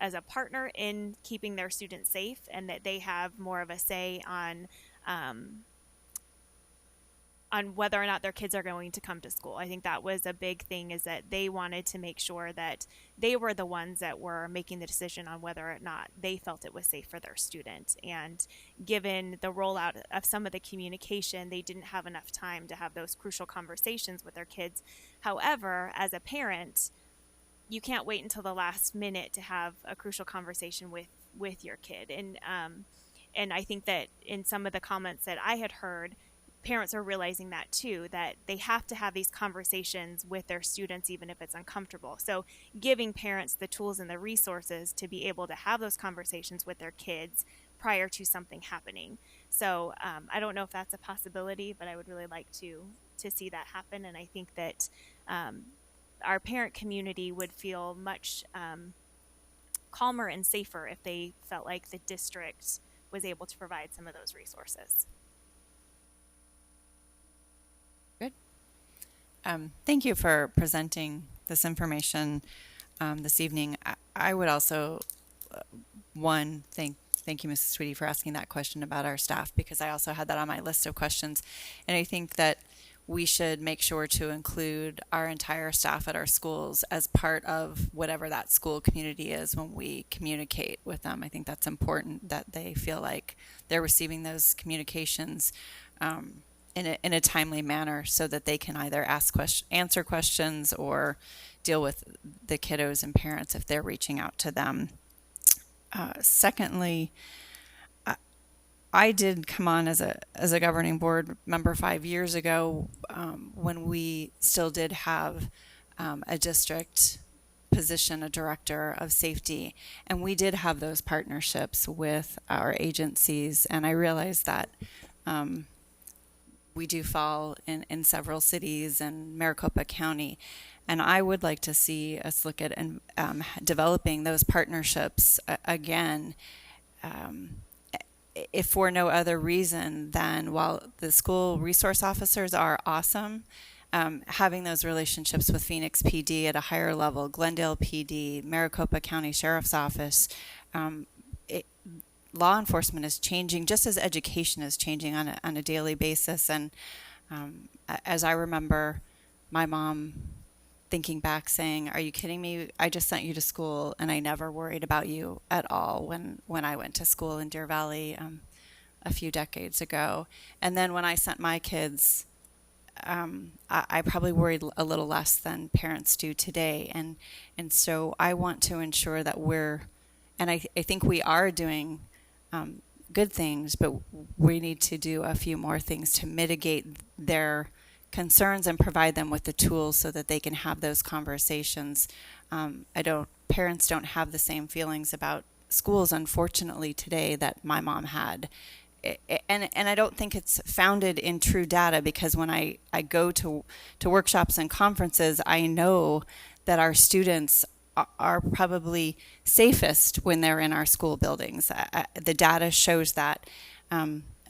Speaker 3: as a partner in keeping their students safe, and that they have more of a say on whether or not their kids are going to come to school. I think that was a big thing, is that they wanted to make sure that they were the ones that were making the decision on whether or not they felt it was safe for their student. And given the rollout of some of the communication, they didn't have enough time to have those crucial conversations with their kids. However, as a parent, you can't wait until the last minute to have a crucial conversation with your kid. And I think that in some of the comments that I had heard, parents are realizing that too, that they have to have these conversations with their students, even if it's uncomfortable. So giving parents the tools and the resources to be able to have those conversations with their kids prior to something happening. So I don't know if that's a possibility, but I would really like to see that happen. And I think that our parent community would feel much calmer and safer if they felt like the district was able to provide some of those resources.
Speaker 2: Good. Thank you for presenting this information this evening. I would also, thank you, Mrs. Tweedy, for asking that question about our staff, because I also had that on my list of questions. And I think that we should make sure to include our entire staff at our schools as part of whatever that school community is when we communicate with them. I think that's important, that they feel like they're receiving those communications in a timely manner, so that they can either answer questions or deal with the kiddos and parents if they're reaching out to them. Secondly, I did come on as a governing board member 5 years ago, when we still did have a district position, a director of safety, and we did have those partnerships with our agencies. And I realized that we do fall in several cities and Maricopa County, and I would like to see us look at developing those partnerships again. If for no other reason than, while the school resource officers are awesome, having those relationships with Phoenix PD at a higher level, Glendale PD, Maricopa County Sheriff's Office, law enforcement is changing just as education is changing on a daily basis. And as I remember my mom thinking back saying, "Are you kidding me? I just sent you to school and I never worried about you at all," when I went to school in Deer Valley a few decades ago. And then when I sent my kids, I probably worried a little less than parents do today. And so I want to ensure that I think we are doing good things, but we need to do a few more things to mitigate their concerns and provide them with the tools so that they can have those conversations. Parents don't have the same feelings about schools, unfortunately, today that my mom had. And I don't think it's founded in true data, because when I go to workshops and conferences, I know that our students are probably safest when they're in our school buildings. The data shows that.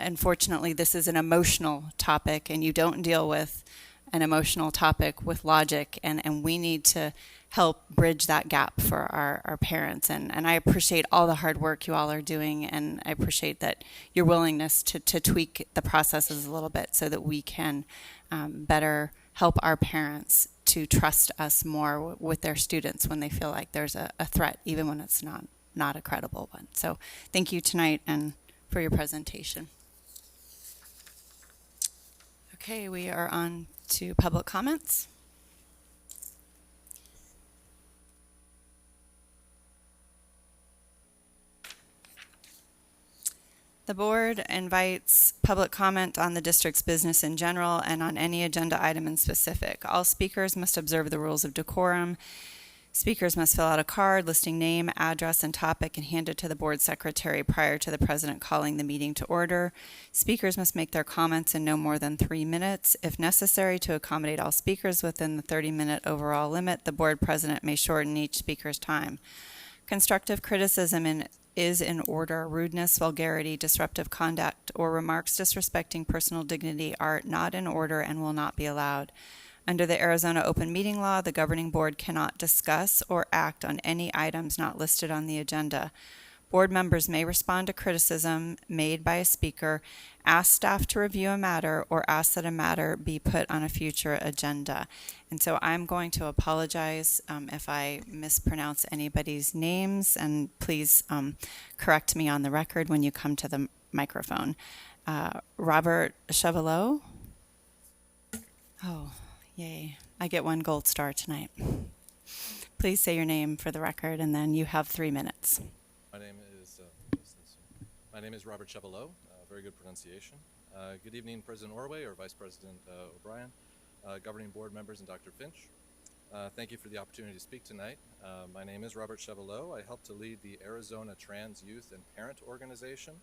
Speaker 2: Unfortunately, this is an emotional topic, and you don't deal with an emotional topic with logic, and we need to help bridge that gap for our parents. And I appreciate all the hard work you all are doing, and I appreciate that your willingness to tweak the processes a little bit so that we can better help our parents to trust us more with their students when they feel like there's a threat, even when it's not a credible one. So thank you tonight and for your presentation. Okay, we are on to public comments. The board invites public comment on the district's business in general and on any agenda item in specific. All speakers must observe the rules of decorum. Speakers must fill out a card listing name, address, and topic and hand it to the board secretary prior to the president calling the meeting to order. Speakers must make their comments in no more than 3 minutes. If necessary, to accommodate all speakers within the 30-minute overall limit, the board president may shorten each speaker's time. Constructive criticism is in order. Rudeness, vulgarity, disruptive conduct, or remarks disrespecting personal dignity are not in order and will not be allowed. Under the Arizona Open Meeting Law, the governing board cannot discuss or act on any items not listed on the agenda. Board members may respond to criticism made by a speaker, ask staff to review a matter, or ask that a matter be put on a future agenda. And so I'm going to apologize if I mispronounce anybody's names, and please correct me on the record when you come to the microphone. Robert Chevalot. Oh, yay. I get 1 gold star tonight. Please say your name for the record, and then you have 3 minutes.
Speaker 11: My name is Robert Chevalot, very good pronunciation. Good evening, President Orway or Vice President O'Brien, governing board members, and Dr. Finch. Thank you for the opportunity to speak tonight. My name is Robert Chevallot. I help to lead the Arizona Trans Youth and Parent Organization.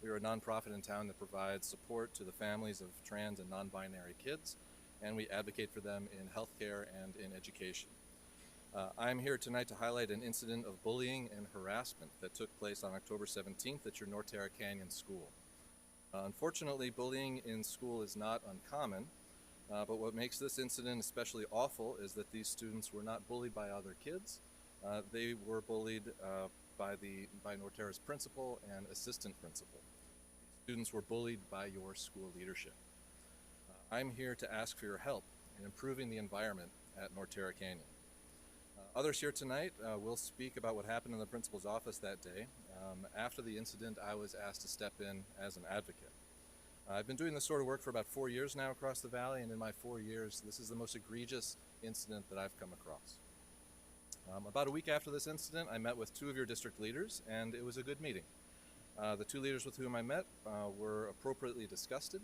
Speaker 11: We are a nonprofit in town that provides support to the families of trans and non-binary kids, and we advocate for them in healthcare and in education. I'm here tonight to highlight an incident of bullying and harassment that took place on October 17th at your Norterra Canyon school. Unfortunately, bullying in school is not uncommon, but what makes this incident especially awful is that these students were not bullied by other kids. They were bullied by Norterra's principal and assistant principal. Students were bullied by your school leadership. I'm here to ask for your help in improving the environment at Norterra Canyon. Others here tonight will speak about what happened in the principal's office that day. After the incident, I was asked to step in as an advocate. I've been doing this sort of work for about 4 years now across the valley, and in my 4 years, this is the most egregious incident that I've come across. About a week after this incident, I met with 2 of your district leaders, and it was a good meeting. The 2 leaders with whom I met were appropriately disgusted,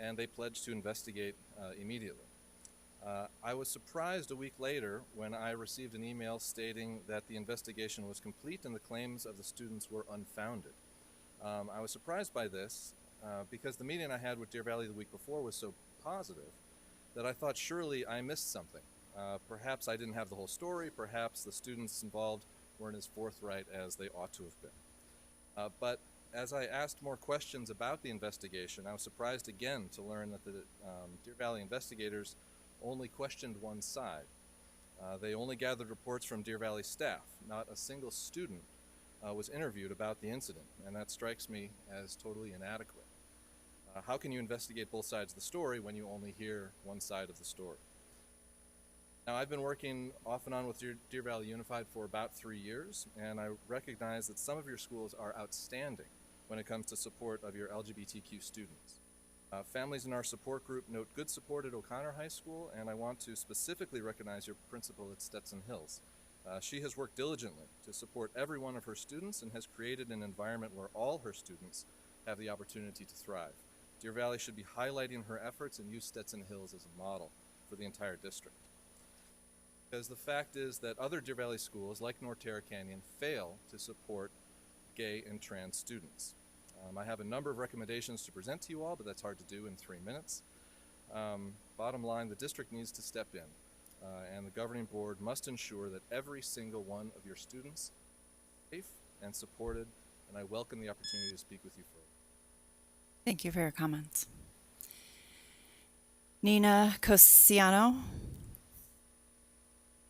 Speaker 11: and they pledged to investigate immediately. I was surprised a week later when I received an email stating that the investigation was complete and the claims of the students were unfounded. I was surprised by this because the meeting I had with Deer Valley the week before was so positive that I thought surely I missed something. Perhaps I didn't have the whole story, perhaps the students involved weren't as forthright as they ought to have been. But as I asked more questions about the investigation, I was surprised again to learn that the Deer Valley investigators only questioned one side. They only gathered reports from Deer Valley staff. Not a single student was interviewed about the incident, and that strikes me as totally inadequate. How can you investigate both sides of the story when you only hear one side of the story? Now, I've been working off and on with Deer Valley Unified for about 3 years, and I recognize that some of your schools are outstanding when it comes to support of your LGBTQ students. Families in our support group note good support at O'Connor High School, and I want to specifically recognize your principal at Stetson Hills. She has worked diligently to support every one of her students and has created an environment where all her students have the opportunity to thrive. Deer Valley should be highlighting her efforts and use Stetson Hills as a model for the entire district. Because the fact is that other Deer Valley schools, like Norterra Canyon, fail to support gay and trans students. I have a number of recommendations to present to you all, but that's hard to do in 3 minutes. Bottom line, the district needs to step in, and the governing board must ensure that every single one of your students is safe and supported, and I welcome the opportunity to speak with you further.
Speaker 2: Thank you for your comments. Nina Cosiano,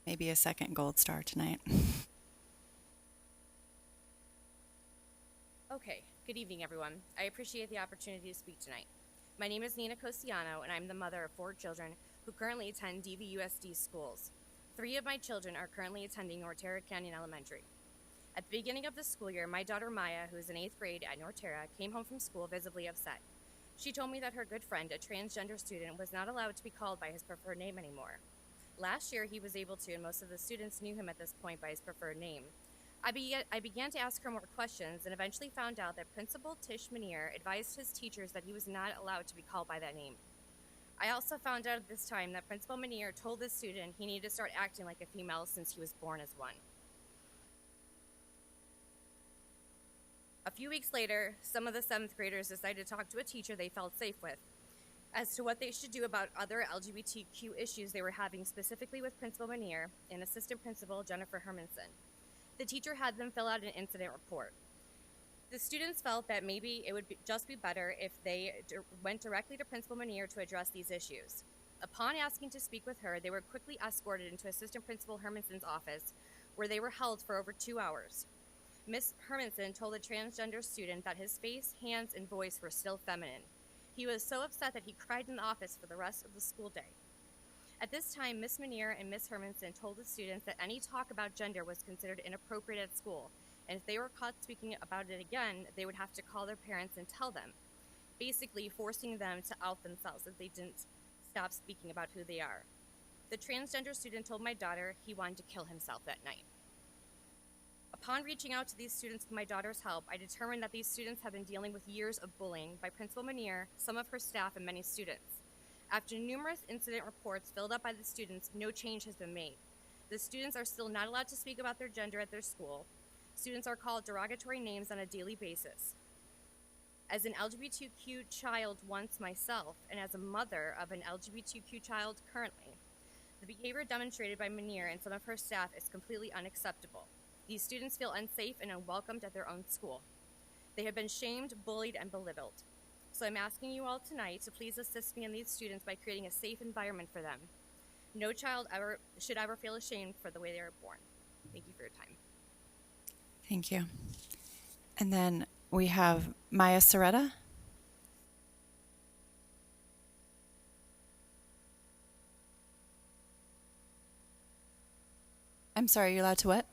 Speaker 2: maybe a second gold star tonight.
Speaker 12: Okay, good evening, everyone. I appreciate the opportunity to speak tonight. My name is Nina Cosiano, and I'm the mother of 4 children who currently attend DVUSD schools. 3 of my children are currently attending Norterra Canyon Elementary. At the beginning of the school year, my daughter Maya, who is in 8th grade at Norterra, came home from school visibly upset. She told me that her good friend, a transgender student, was not allowed to be called by his preferred name anymore. Last year, he was able to, and most of the students knew him at this point by his preferred name. I began to ask her more questions and eventually found out that Principal Tish Manier advised his teachers that he was not allowed to be called by that name. I also found out at this time that Principal Manier told this student he needed to start acting like a female since he was born as one. A few weeks later, some of the 7th graders decided to talk to a teacher they felt safe with as to what they should do about other LGBTQ issues they were having, specifically with Principal Manier and Assistant Principal Jennifer Hermanson. The teacher had them fill out an incident report. The students felt that maybe it would just be better if they went directly to Principal Manier to address these issues. Upon asking to speak with her, they were quickly escorted into Assistant Principal Hermanson's office, where they were held for over 2 hours. Ms. Hermanson told the transgender student that his face, hands, and voice were still feminine. He was so upset that he cried in the office for the rest of the school day. At this time, Ms. Manier and Ms. Hermanson told the students that any talk about gender was considered inappropriate at school, and if they were caught speaking about it again, they would have to call their parents and tell them, basically forcing them to out themselves if they didn't stop speaking about who they are. The transgender student told my daughter he wanted to kill himself that night. Upon reaching out to these students with my daughter's help, I determined that these students have been dealing with years of bullying by Principal Manier, some of her staff, and many students. After numerous incident reports filled up by the students, no change has been made. The students are still not allowed to speak about their gender at their school. Students are called derogatory names on a daily basis. As an LGBTQ child once myself, and as a mother of an LGBTQ child currently, the behavior demonstrated by Manier and some of her staff is completely unacceptable. These students feel unsafe and unwelcomed at their own school. They have been shamed, bullied, and belittled. So I'm asking you all tonight to please assist me and these students by creating a safe environment for them. No child should ever feel ashamed for the way they are born. Thank you for your time.
Speaker 2: Thank you. And then we have Maya Soretta. I'm sorry, you're allowed to what?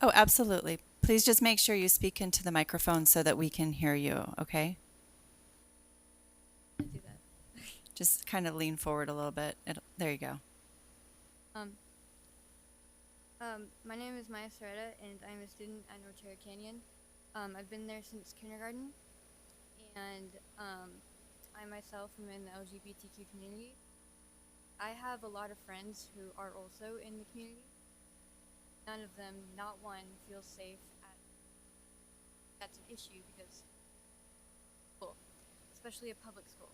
Speaker 2: Oh, absolutely. Please just make sure you speak into the microphone so that we can hear you, okay?
Speaker 13: Do that.
Speaker 2: Just kind of lean forward a little bit. There you go.
Speaker 13: My name is Maya Soretta, and I'm a student at Norterra Canyon. I've been there since kindergarten, and I myself am in the LGBTQ community. I have a lot of friends who are also in the community. None of them, not one, feels safe at. That's an issue because school, especially a public school.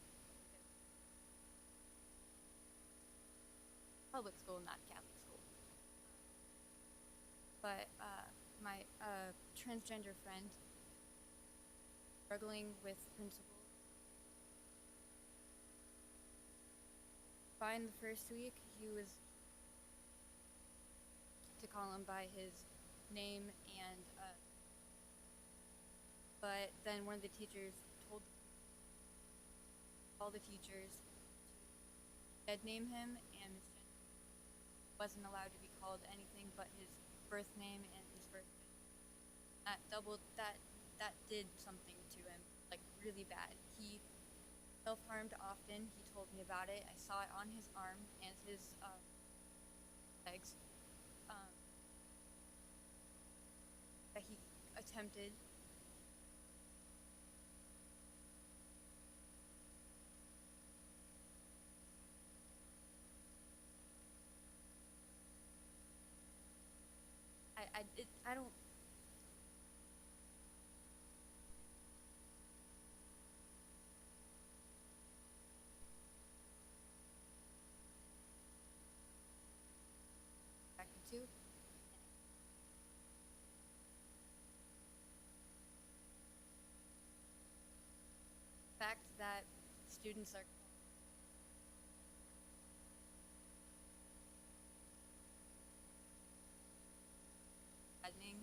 Speaker 13: Public school, not Catholic school. But my transgender friend struggling with principal. By in the first week, he was to call him by his name, and but then one of the teachers told all the teachers to dead name him, and wasn't allowed to be called anything but his birth name and his birth. That did something to him, like really bad. He self-harmed often. He told me about it. I saw it on his arm and his legs. That he attempted. I don't. To. The fact that students are saddening,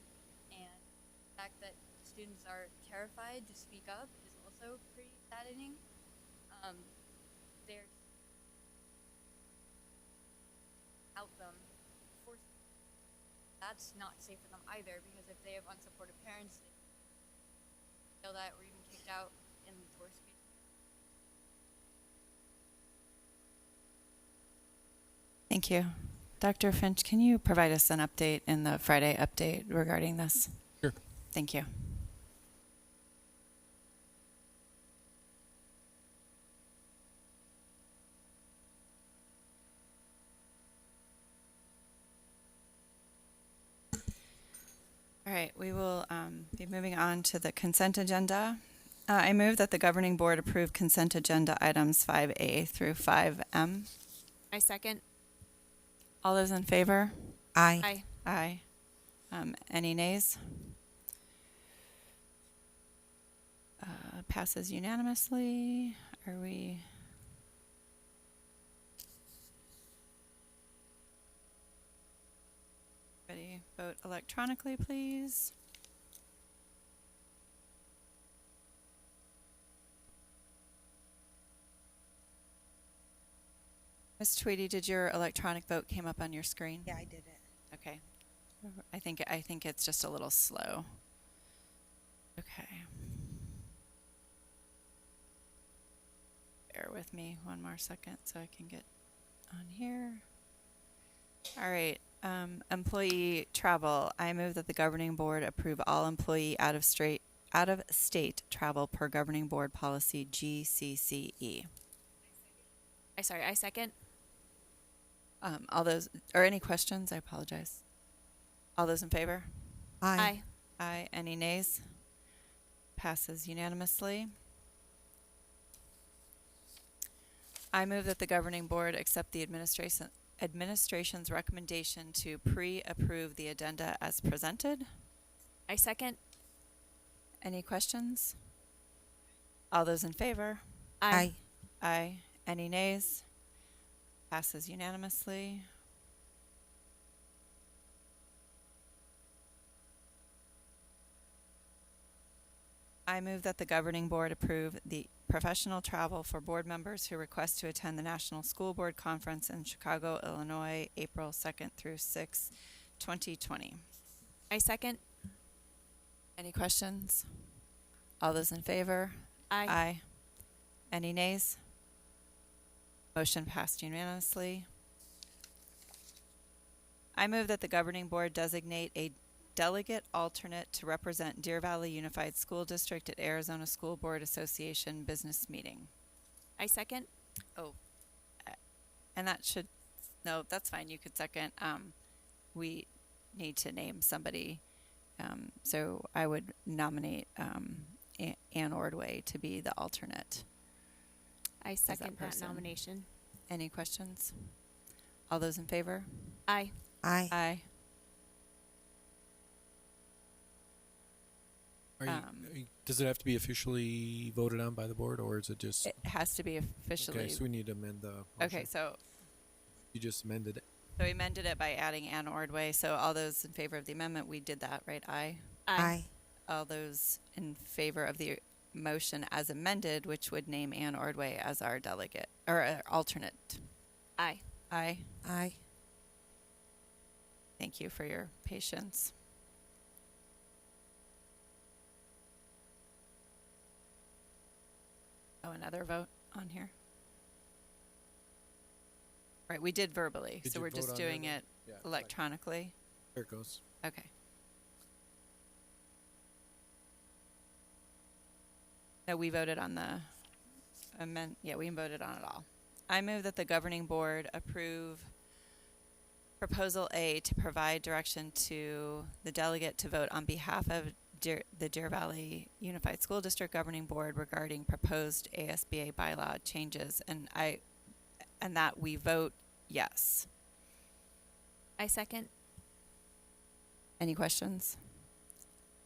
Speaker 13: and the fact that students are terrified to speak up is also pretty saddening. They're out them. That's not safe for them either, because if they have unsupportive parents, they feel that or even kicked out in the worst case.
Speaker 2: Thank you. Dr. Finch, can you provide us an update in the Friday update regarding this?
Speaker 4: Sure.
Speaker 2: Thank you. All right, we will be moving on to the consent agenda. I move that the governing board approve consent agenda items 5A through 5M.
Speaker 3: I second.
Speaker 2: All those in favor?
Speaker 10: Aye.
Speaker 3: Aye.
Speaker 2: Aye. Any nays? Passes unanimously. Are we? Ready? Vote electronically, please. Ms. Tweedy, did your electronic vote came up on your screen?
Speaker 10: Yeah, I did it.
Speaker 2: Okay. I think it's just a little slow. Okay. Bear with me one more second so I can get on here. All right. Employee travel. I move that the governing board approve all employee out of state travel per governing board policy GCCE.
Speaker 3: I second.
Speaker 2: All those, or any questions? I apologize. All those in favor?
Speaker 10: Aye.
Speaker 2: Aye. Any nays? Passes unanimously. I move that the governing board accept the administration's recommendation to pre-approve the addenda as presented.
Speaker 3: I second.
Speaker 2: Any questions? All those in favor?
Speaker 10: Aye.
Speaker 2: Aye. Any nays? Passes unanimously. I move that the governing board approve the professional travel for board members who request to attend the National School Board Conference in Chicago, Illinois, April 2nd through 6th, 2020.
Speaker 3: I second.
Speaker 2: Any questions? All those in favor?
Speaker 3: Aye.
Speaker 2: Aye. Any nays? Motion passed unanimously. I move that the governing board designate a delegate alternate to represent Deer Valley Unified School District at Arizona School Board Association business meeting.
Speaker 3: I second.
Speaker 2: Oh, and that should, no, that's fine. You could second. We need to name somebody. So I would nominate Ann Ordway to be the alternate.
Speaker 3: I second that
Speaker 2: person.
Speaker 3: nomination.
Speaker 2: Any questions? All those in favor?
Speaker 3: Aye.
Speaker 10: Aye.
Speaker 2: Aye.
Speaker 4: Does it have to be officially voted on by the board, or is it just?
Speaker 2: It has to be officially.
Speaker 4: Okay, so we need to amend the motion.
Speaker 2: Okay, so
Speaker 4: You just amended it.
Speaker 2: we amended it by adding Ann Ordway. So all those in favor of the amendment, we did that, right? Aye.
Speaker 10: Aye.
Speaker 2: All those in favor of the motion as amended, which would name Ann Ordway as our delegate or alternate.
Speaker 3: Aye.
Speaker 2: Aye.
Speaker 10: Aye.
Speaker 2: Thank you for your patience. Oh, another vote on here? Right, we did verbally,
Speaker 4: Did
Speaker 2: so
Speaker 4: you
Speaker 2: we're
Speaker 4: vote
Speaker 2: just
Speaker 4: on
Speaker 2: doing
Speaker 4: that?
Speaker 2: it
Speaker 4: Yeah,
Speaker 2: electronically.
Speaker 4: There it goes.
Speaker 2: Okay. No, we voted on the yeah, we voted on it all. I move that the governing board approve Proposal A to provide direction to the delegate to vote on behalf of the Deer Valley Unified School District Governing Board regarding proposed ASBA bylaw changes, and that we vote yes.
Speaker 3: I second.
Speaker 2: Any questions?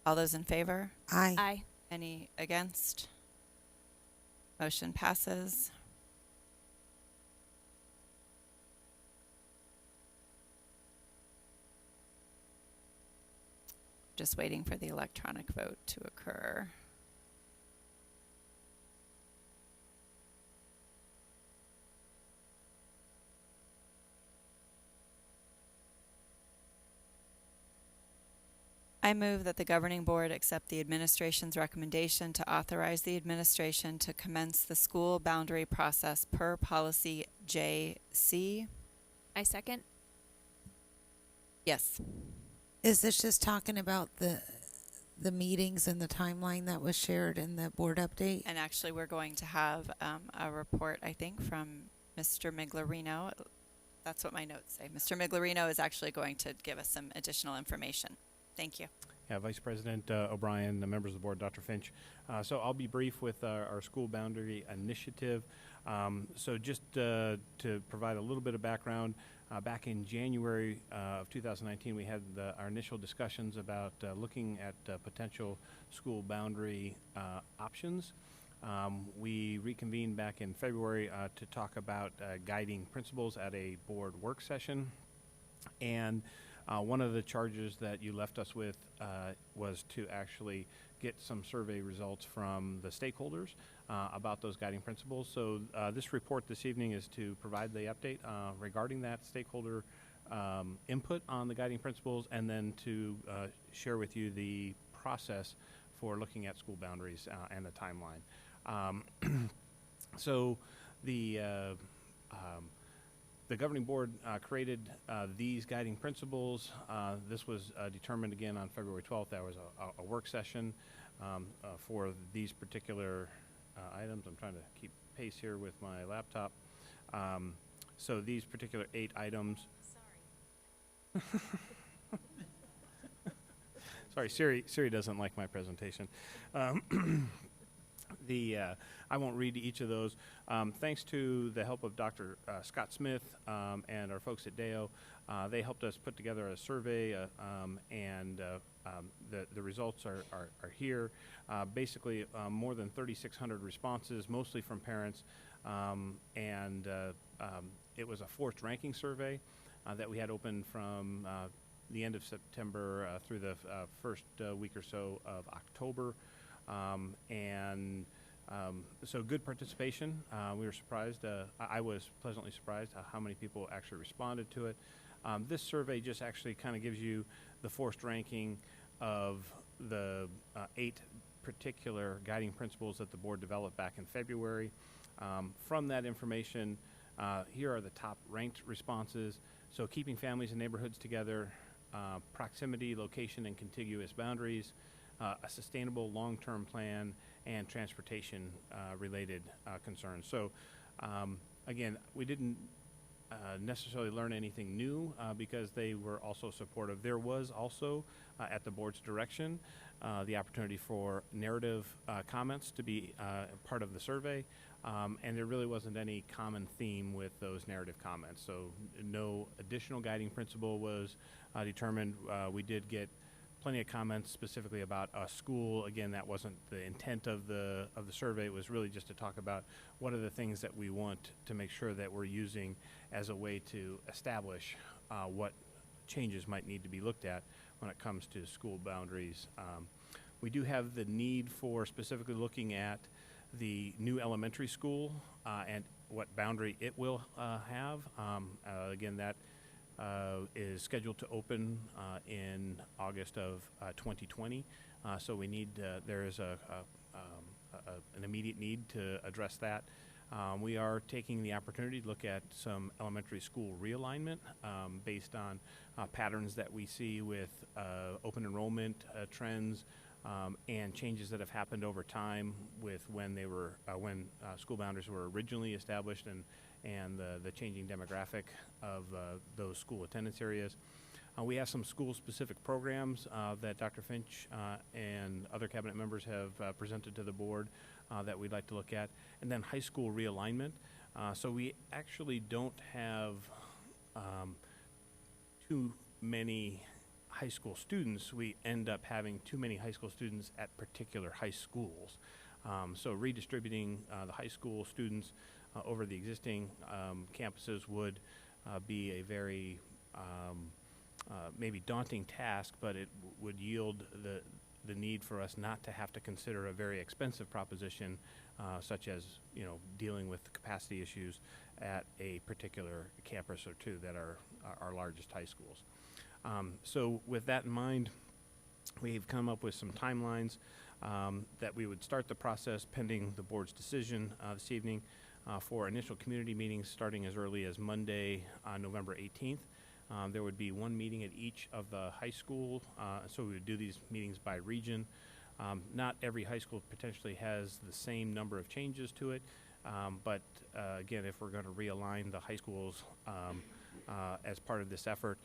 Speaker 2: All those in favor?
Speaker 10: Aye.
Speaker 3: Aye.
Speaker 2: Any against? Motion passes. Just waiting for the electronic vote to occur. I move that the governing board accept the administration's recommendation to authorize the administration to commence the school boundary process per policy JC.
Speaker 3: I second.
Speaker 2: Yes.
Speaker 10: Is this just talking about the meetings and the timeline that was shared in the board update?
Speaker 2: And actually, we're going to have a report, I think, from Mr. Miglerino. That's what my notes say. Mr. Miglerino is actually going to give us some additional information. Thank you.
Speaker 14: Yeah, Vice President O'Brien, the members of the board, Dr. Finch. So I'll be brief with our school boundary initiative. So just to provide a little bit of background, back in January of 2019, we had our initial discussions about looking at potential school boundary options. We reconvened back in February to talk about guiding principles at a board work session. And one of the charges that you left us with was to actually get some survey results from the stakeholders about those guiding principles. So this report this evening is to provide the update regarding that stakeholder input on the guiding principles, and then to share with you the process for looking at school boundaries and the timeline. So the The governing board created these guiding principles. This was determined again on February 12th. That was a work session for these particular items. I'm trying to keep pace here with my laptop. So these particular 8 items. Sorry, Siri doesn't like my presentation. I won't read each of those. Thanks to the help of Dr. Scott Smith and our folks at DEO, they helped us put together a survey, and the results are here. Basically, more than 3,600 responses, mostly from parents, and it was a forced ranking survey that we had open from the end of September through the first week or so of October. So good participation. We were surprised. I was pleasantly surprised how many people actually responded to it. This survey just actually kind of gives you the forced ranking of the 8 particular guiding principles that the board developed back in February. From that information, here are the top ranked responses. So keeping families and neighborhoods together, proximity, location, and contiguous boundaries, a sustainable long-term plan, and transportation related concerns. So again, we didn't necessarily learn anything new because they were also supportive. There was also, at the board's direction, the opportunity for narrative comments to be part of the survey, and there really wasn't any common theme with those narrative comments. So no additional guiding principle was determined. We did get plenty of comments specifically about a school. Again, that wasn't the intent of the survey. It was really just to talk about what are the things that we want to make sure that we're using as a way to establish what changes might need to be looked at when it comes to school boundaries. We do have the need for specifically looking at the new elementary school and what boundary it will have. Again, that is scheduled to open in August of 2020. So we need, there is an immediate need to address that. We are taking the opportunity to look at some elementary school realignment based on patterns that we see with open enrollment trends and changes that have happened over time with when they were when school boundaries were originally established and the changing demographic of those school attendance areas. We have some school-specific programs that Dr. Finch and other cabinet members have presented to the board that we'd like to look at, and then high school realignment. So we actually don't have too many high school students. We end up having too many high school students at particular high schools. So redistributing the high school students over the existing campuses would be a very maybe daunting task, but it would yield the need for us not to have to consider a very expensive proposition such as dealing with the capacity issues at a particular campus or two that are our largest high schools. So with that in mind, we've come up with some timelines that we would start the process pending the board's decision this evening for initial community meetings starting as early as Monday, November 18th. There would be one meeting at each of the high school, so we would do these meetings by region. Not every high school potentially has the same number of changes to it, but again, if we're going to realign the high schools as part of this effort,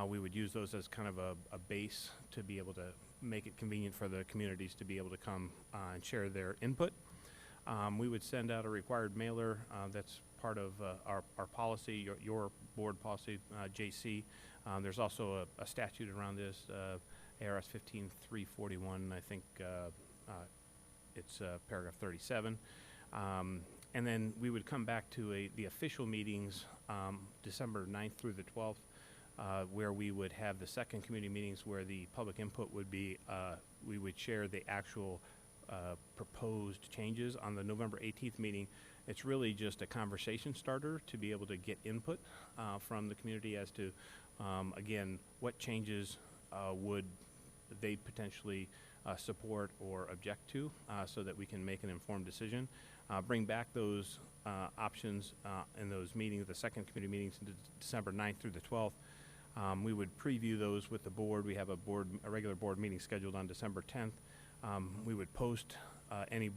Speaker 14: we would use those as kind of a base to be able to make it convenient for the communities to be able to come and share their input. We would send out a required mailer that's part of our policy, your board policy, JC. There's also a statute around this, ARS 15341, I think it's paragraph 37. And then we would come back to the official meetings December 9th through the 12th, where we would have the second community meetings where the public input would be, we would share the actual proposed changes. On the November 18th meeting, it's really just a conversation starter to be able to get input from the community as to, again, what changes would they potentially support or object to so that we can make an informed decision. bring back those options in those meetings, the second committee meetings, December 9th through the 12th. We would preview those with the board. We have a regular board meeting scheduled on December 10th. We would post any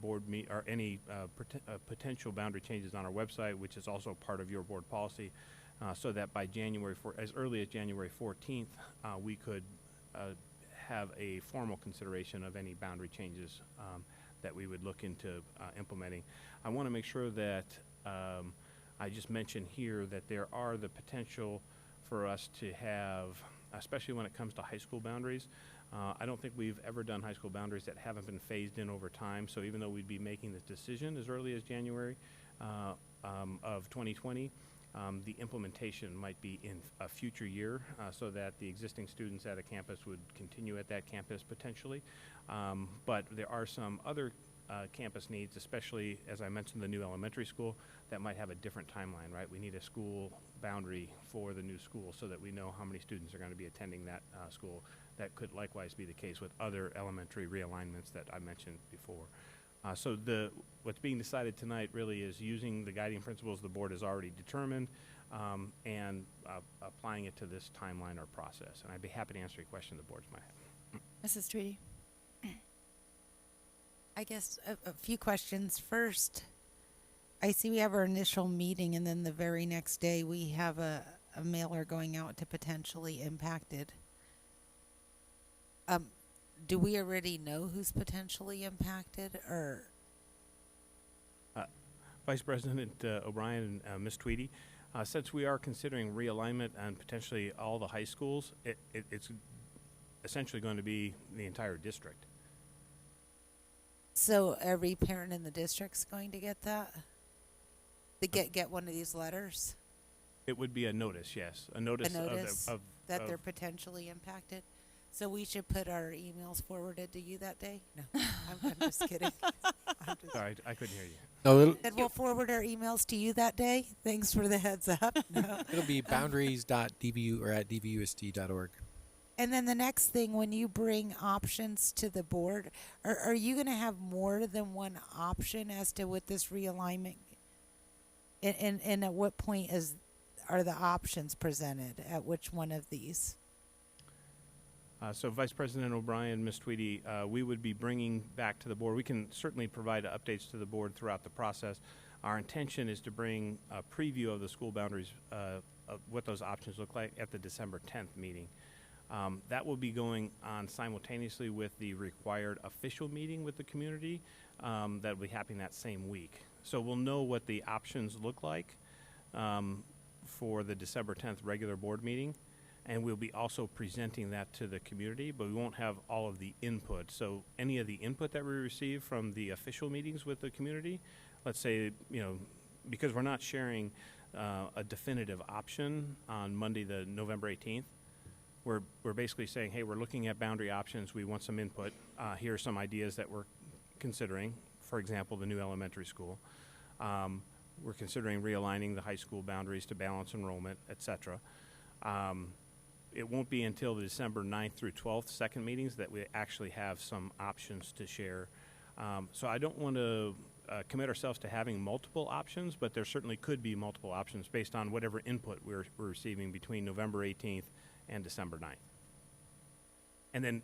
Speaker 14: potential boundary changes on our website, which is also part of your board policy, so that by as early as January 14th, we could have a formal consideration of any boundary changes that we would look into implementing. I want to make sure that I just mentioned here that there are the potential for us to have, especially when it comes to high school boundaries. I don't think we've ever done high school boundaries that haven't been phased in over time. So even though we'd be making this decision as early as January of 2020, the implementation might be in a future year so that the existing students at a campus would continue at that campus potentially. But there are some other campus needs, especially, as I mentioned, the new elementary school, that might have a different timeline, right? We need a school boundary for the new school so that we know how many students are going to be attending that school. That could likewise be the case with other elementary realignments that I mentioned before. So what's being decided tonight really is using the guiding principles the board has already determined and applying it to this timeline or process. And I'd be happy to answer any question the boards might have.
Speaker 10: Mrs. Tweedy? I guess a few questions. First, I see we have our initial meeting, and then the very next day we have a mailer going out to potentially impacted. Do we already know who's potentially impacted, or?
Speaker 14: Vice President O'Brien and Ms. Tweedy, since we are considering realignment and potentially all the high schools, it's essentially going to be the entire district.
Speaker 10: So every parent in the district's going to get that? To get one of these letters?
Speaker 14: It would be a notice, yes. A notice of
Speaker 10: that they're potentially impacted? So we should put our emails forwarded to you that day? No, I'm just kidding.
Speaker 14: Sorry, I couldn't hear you.
Speaker 4: No,
Speaker 10: And we'll forward our emails to you that day? Thanks for the heads up. No.
Speaker 4: it'll be boundaries.dvu or at dvusd.org.
Speaker 10: And then the next thing, when you bring options to the board, are you going to have more than one option as to what this realignment? And at what point are the options presented? At which one of these?
Speaker 14: So Vice President O'Brien, Ms. Tweedy, we would be bringing back to the board. We can certainly provide updates to the board throughout the process. Our intention is to bring a preview of the school boundaries, of what those options look like at the December 10th meeting. That will be going on simultaneously with the required official meeting with the community that will be happening that same week. So we'll know what the options look like for the December 10th regular board meeting, and we'll be also presenting that to the community, but we won't have all of the input. So any of the input that we receive from the official meetings with the community, let's say, because we're not sharing a definitive option on Monday, the November 18th, we're basically saying, hey, we're looking at boundary options. We want some input. Here are some ideas that we're considering. For example, the new elementary school. We're considering realigning the high school boundaries to balance enrollment, et cetera. It won't be until the December 9th through 12th second meetings that we actually have some options to share. So I don't want to commit ourselves to having multiple options, but there certainly could be multiple options based on whatever input we're receiving between November 18th and December 9th. And then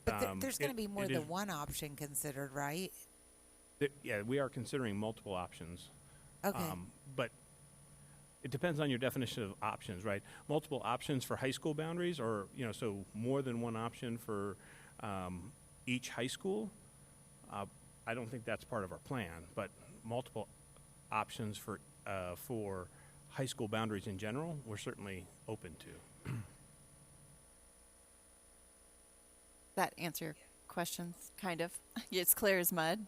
Speaker 10: But there's going to be more than one option considered, right?
Speaker 14: Yeah, we are considering multiple options.
Speaker 10: Okay.
Speaker 14: But it depends on your definition of options, right? Multiple options for high school boundaries, or so more than one option for each high school. I don't think that's part of our plan, but multiple options for high school boundaries in general, we're certainly open to.
Speaker 2: That answer your questions, kind of. It's clear as mud.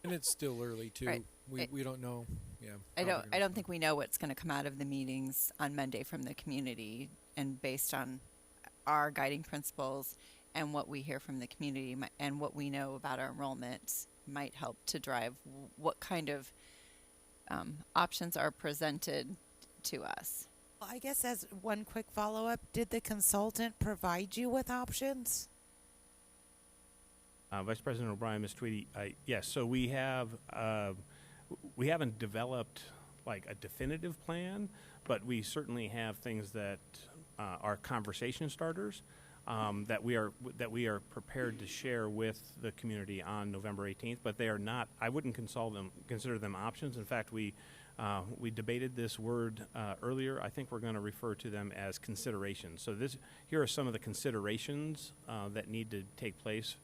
Speaker 4: And it's still early too.
Speaker 2: Right.
Speaker 4: We don't know. Yeah.
Speaker 2: I don't think we know what's going to come out of the meetings on Monday from the community, and based on our guiding principles and what we hear from the community and what we know about our enrollment might help to drive what kind of options are presented to us.
Speaker 10: Well, I guess as one quick follow-up, did the consultant provide you with options?
Speaker 14: Vice President O'Brien, Ms. Tweedy, yes, so we haven't developed like a definitive plan, but we certainly have things that are conversation starters that we are prepared to share with the community on November 18th. But they are not. I wouldn't consider them options. In fact, we debated this word earlier. I think we're going to refer to them as considerations. So here are some of the considerations that need to take place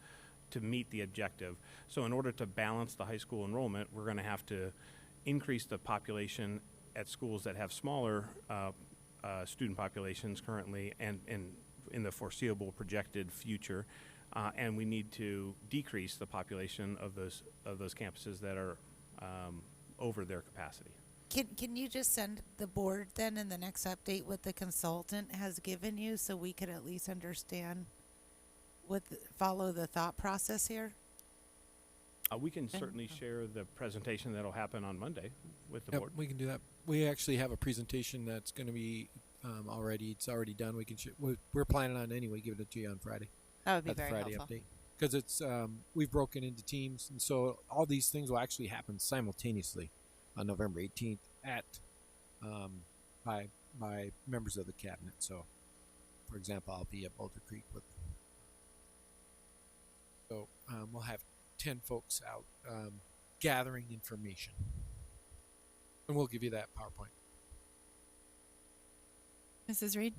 Speaker 14: to meet the objective. So in order to balance the high school enrollment, we're going to have to increase the population at schools that have smaller student populations currently and in the foreseeable projected future, and we need to decrease the population of those campuses that are over their capacity.
Speaker 10: Can you just send the board then in the next update what the consultant has given you so we could at least understand follow the thought process here?
Speaker 14: We can certainly share the presentation that'll happen on Monday with the board.
Speaker 4: We can do that. We actually have a presentation that's going to be it's already done. We can we're planning on anyway giving it to you on Friday.
Speaker 2: That would be
Speaker 4: at the
Speaker 2: very
Speaker 4: Friday
Speaker 2: helpful.
Speaker 4: update, because it's we've broken into teams, and so all these things will actually happen simultaneously on November 18th at by members of the cabinet. So, for example, I'll be at Boulder Creek with. So we'll have 10 folks out gathering information, and we'll give you that PowerPoint.
Speaker 2: Mrs. Reed?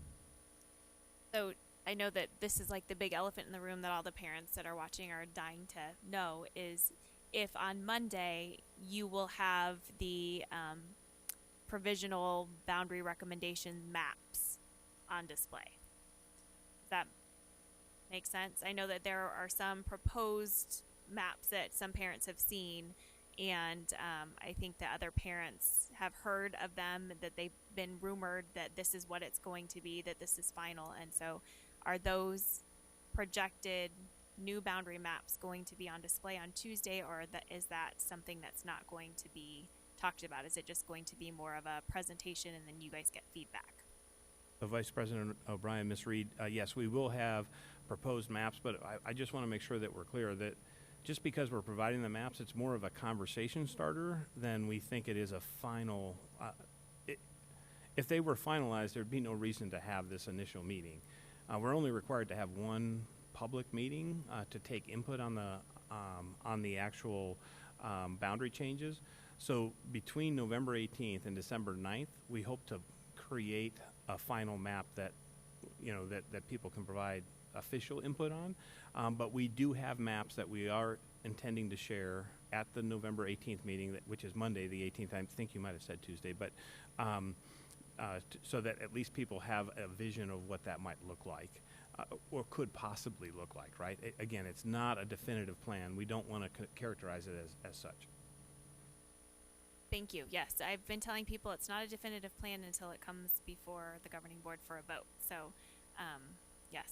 Speaker 3: So I know that this is like the big elephant in the room that all the parents that are watching are dying to know is if on Monday you will have the provisional boundary recommendation maps on display. Does that make sense? I know that there are some proposed maps that some parents have seen, and I think that other parents have heard of them, that they've been rumored that this is what it's going to be, that this is final. And so are those projected new boundary maps going to be on display on Tuesday, or is that something that's not going to be talked about? Is it just going to be more of a presentation and then you guys get feedback?
Speaker 14: Vice President O'Brien, Ms. Reed, yes, we will have proposed maps, but I just want to make sure that we're clear that just because we're providing the maps, it's more of a conversation starter than we think it is a final. If they were finalized, there'd be no reason to have this initial meeting. We're only required to have one public meeting to take input on the actual boundary changes. So between November 18th and December 9th, we hope to create a final map that that people can provide official input on. But we do have maps that we are intending to share at the November 18th meeting, which is Monday the 18th. I think you might have said Tuesday, but so that at least people have a vision of what that might look like. Or could possibly look like, right? Again, it's not a definitive plan. We don't want to characterize it as such.
Speaker 3: Thank you. Yes, I've been telling people it's not a definitive plan until it comes before the governing board for a vote. So,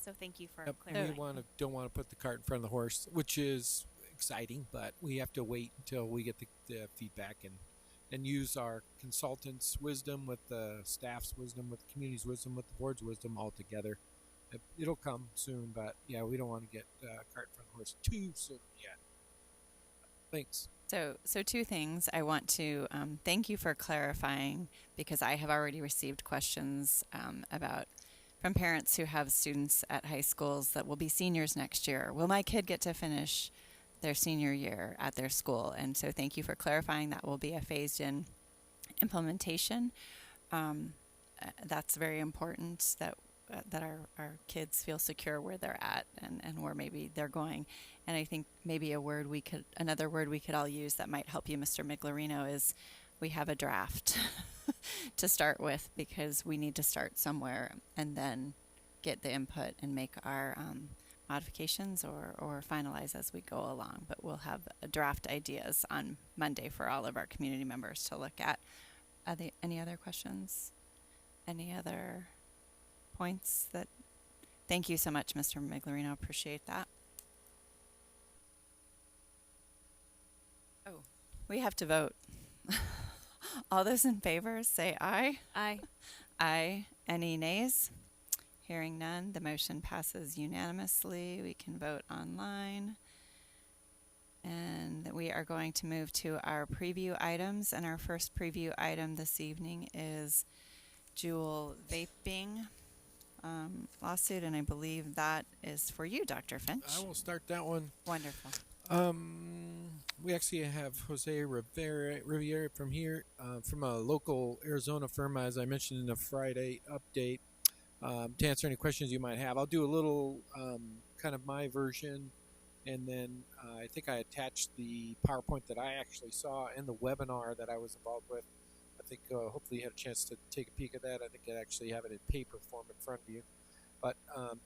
Speaker 3: so thank you for clarifying.
Speaker 4: We don't want to put the cart in front of the horse, which is exciting, but we have to wait until we get the feedback and use our consultants' wisdom with the staff's wisdom, with the community's wisdom, with the board's wisdom all together. It'll come soon, but yeah, we don't want to get cart in front of the horse too soon yet. Thanks.
Speaker 2: So two things. I want to thank you for clarifying, because I have already received questions from parents who have students at high schools that will be seniors next year. Will my kid get to finish their senior year at their school? And so thank you for clarifying that will be a phased-in implementation. That's very important that our kids feel secure where they're at and where maybe they're going. And I think maybe another word we could all use that might help you, Mr. Miglerino, is we have a draft to start with, because we need to start somewhere and then get the input and make our modifications or finalize as we go along. But we'll have draft ideas on Monday for all of our community members to look at. Are there any other questions? Any other points? Thank you so much, Mr. Miglerino. Appreciate that. Oh, we have to vote. All those in favor say aye.
Speaker 3: Aye.
Speaker 2: Aye. Any nays? Hearing none, the motion passes unanimously. We can vote online. And we are going to move to our preview items. And our first preview item this evening is Juul vaping lawsuit. And I believe that is for you, Dr. Finch.
Speaker 4: I will start that one.
Speaker 2: Wonderful.
Speaker 4: We actually have Jose Riviera from here, from a local Arizona firm, as I mentioned in the Friday update, to answer any questions you might have. I'll do a little kind of my version, and then I think I attached the PowerPoint that I actually saw in the webinar that I was involved with. I think hopefully you had a chance to take a peek at that. I think I actually have it in paper form in front of you. But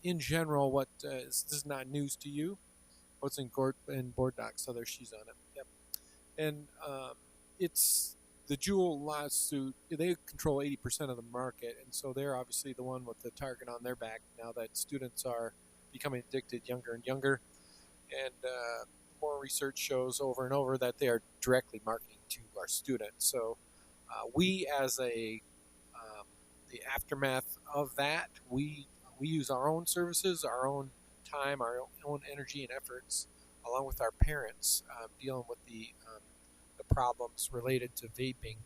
Speaker 4: in general, this is not news to you. What's in board docs, so there she's on it. Yep. And it's the Juul lawsuit. They control 80% of the market, and so they're obviously the one with the target on their back now that students are becoming addicted younger and younger. And more research shows over and over that they are directly marketing to our students. So we, as the aftermath of that, we use our own services, our own time, our own energy and efforts, along with our parents, dealing with the problems related to vaping.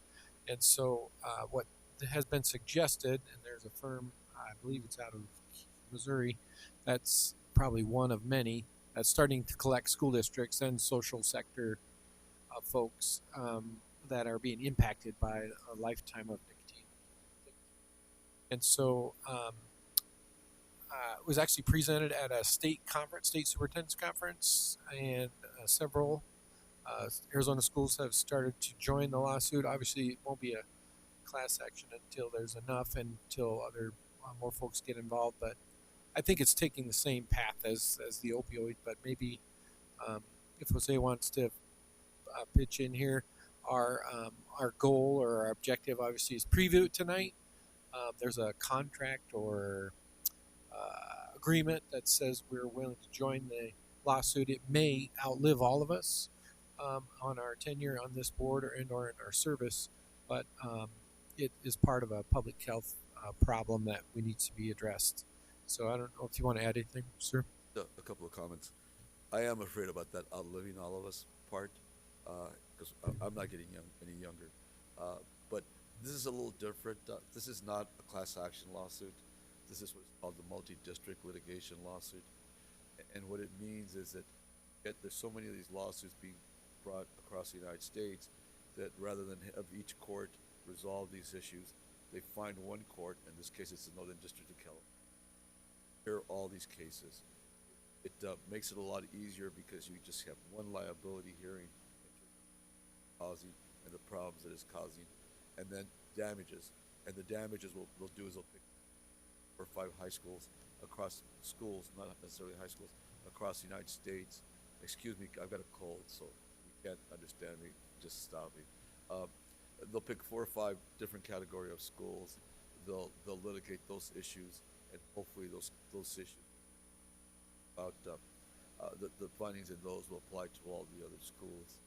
Speaker 4: And so what has been suggested, and there's a firm, I believe it's out of Missouri, that's probably one of many, that's starting to collect school districts and social sector folks that are being impacted by a lifetime of nicotine. And so it was actually presented at a state superintendent's conference, and several Arizona schools have started to join the lawsuit. Obviously, it won't be a class action until there's enough and until more folks get involved. But I think it's taking the same path as the opioid. But maybe if Jose wants to pitch in here, our goal or our objective obviously is preview it tonight. There's a contract or agreement that says we're willing to join the lawsuit. It may outlive all of us on our tenure on this board or in our service, but it is part of a public health problem that we need to be addressed. So I don't know if you want to add anything, sir.
Speaker 15: A couple of comments. I am afraid about that outliving all of us part, because I'm not getting any younger. But this is a little different. This is not a class action lawsuit. This is what's called the multi-district litigation lawsuit. And what it means is that there's so many of these lawsuits being brought across the United States that rather than have each court resolve these issues, they find one court, in this case it's the Northern District of California, hear all these cases. It makes it a lot easier because you just have one liability hearing causing and the problems that it's causing, and then damages. And the damages we'll do is they'll pick 4 or 5 high schools across schools, not necessarily high schools, across the United States. Excuse me, I've got a cold, so you can't understand me, just stop me. They'll pick 4 or 5 different category of schools. They'll litigate those issues, and hopefully those issues about the findings in those will apply to all the other schools.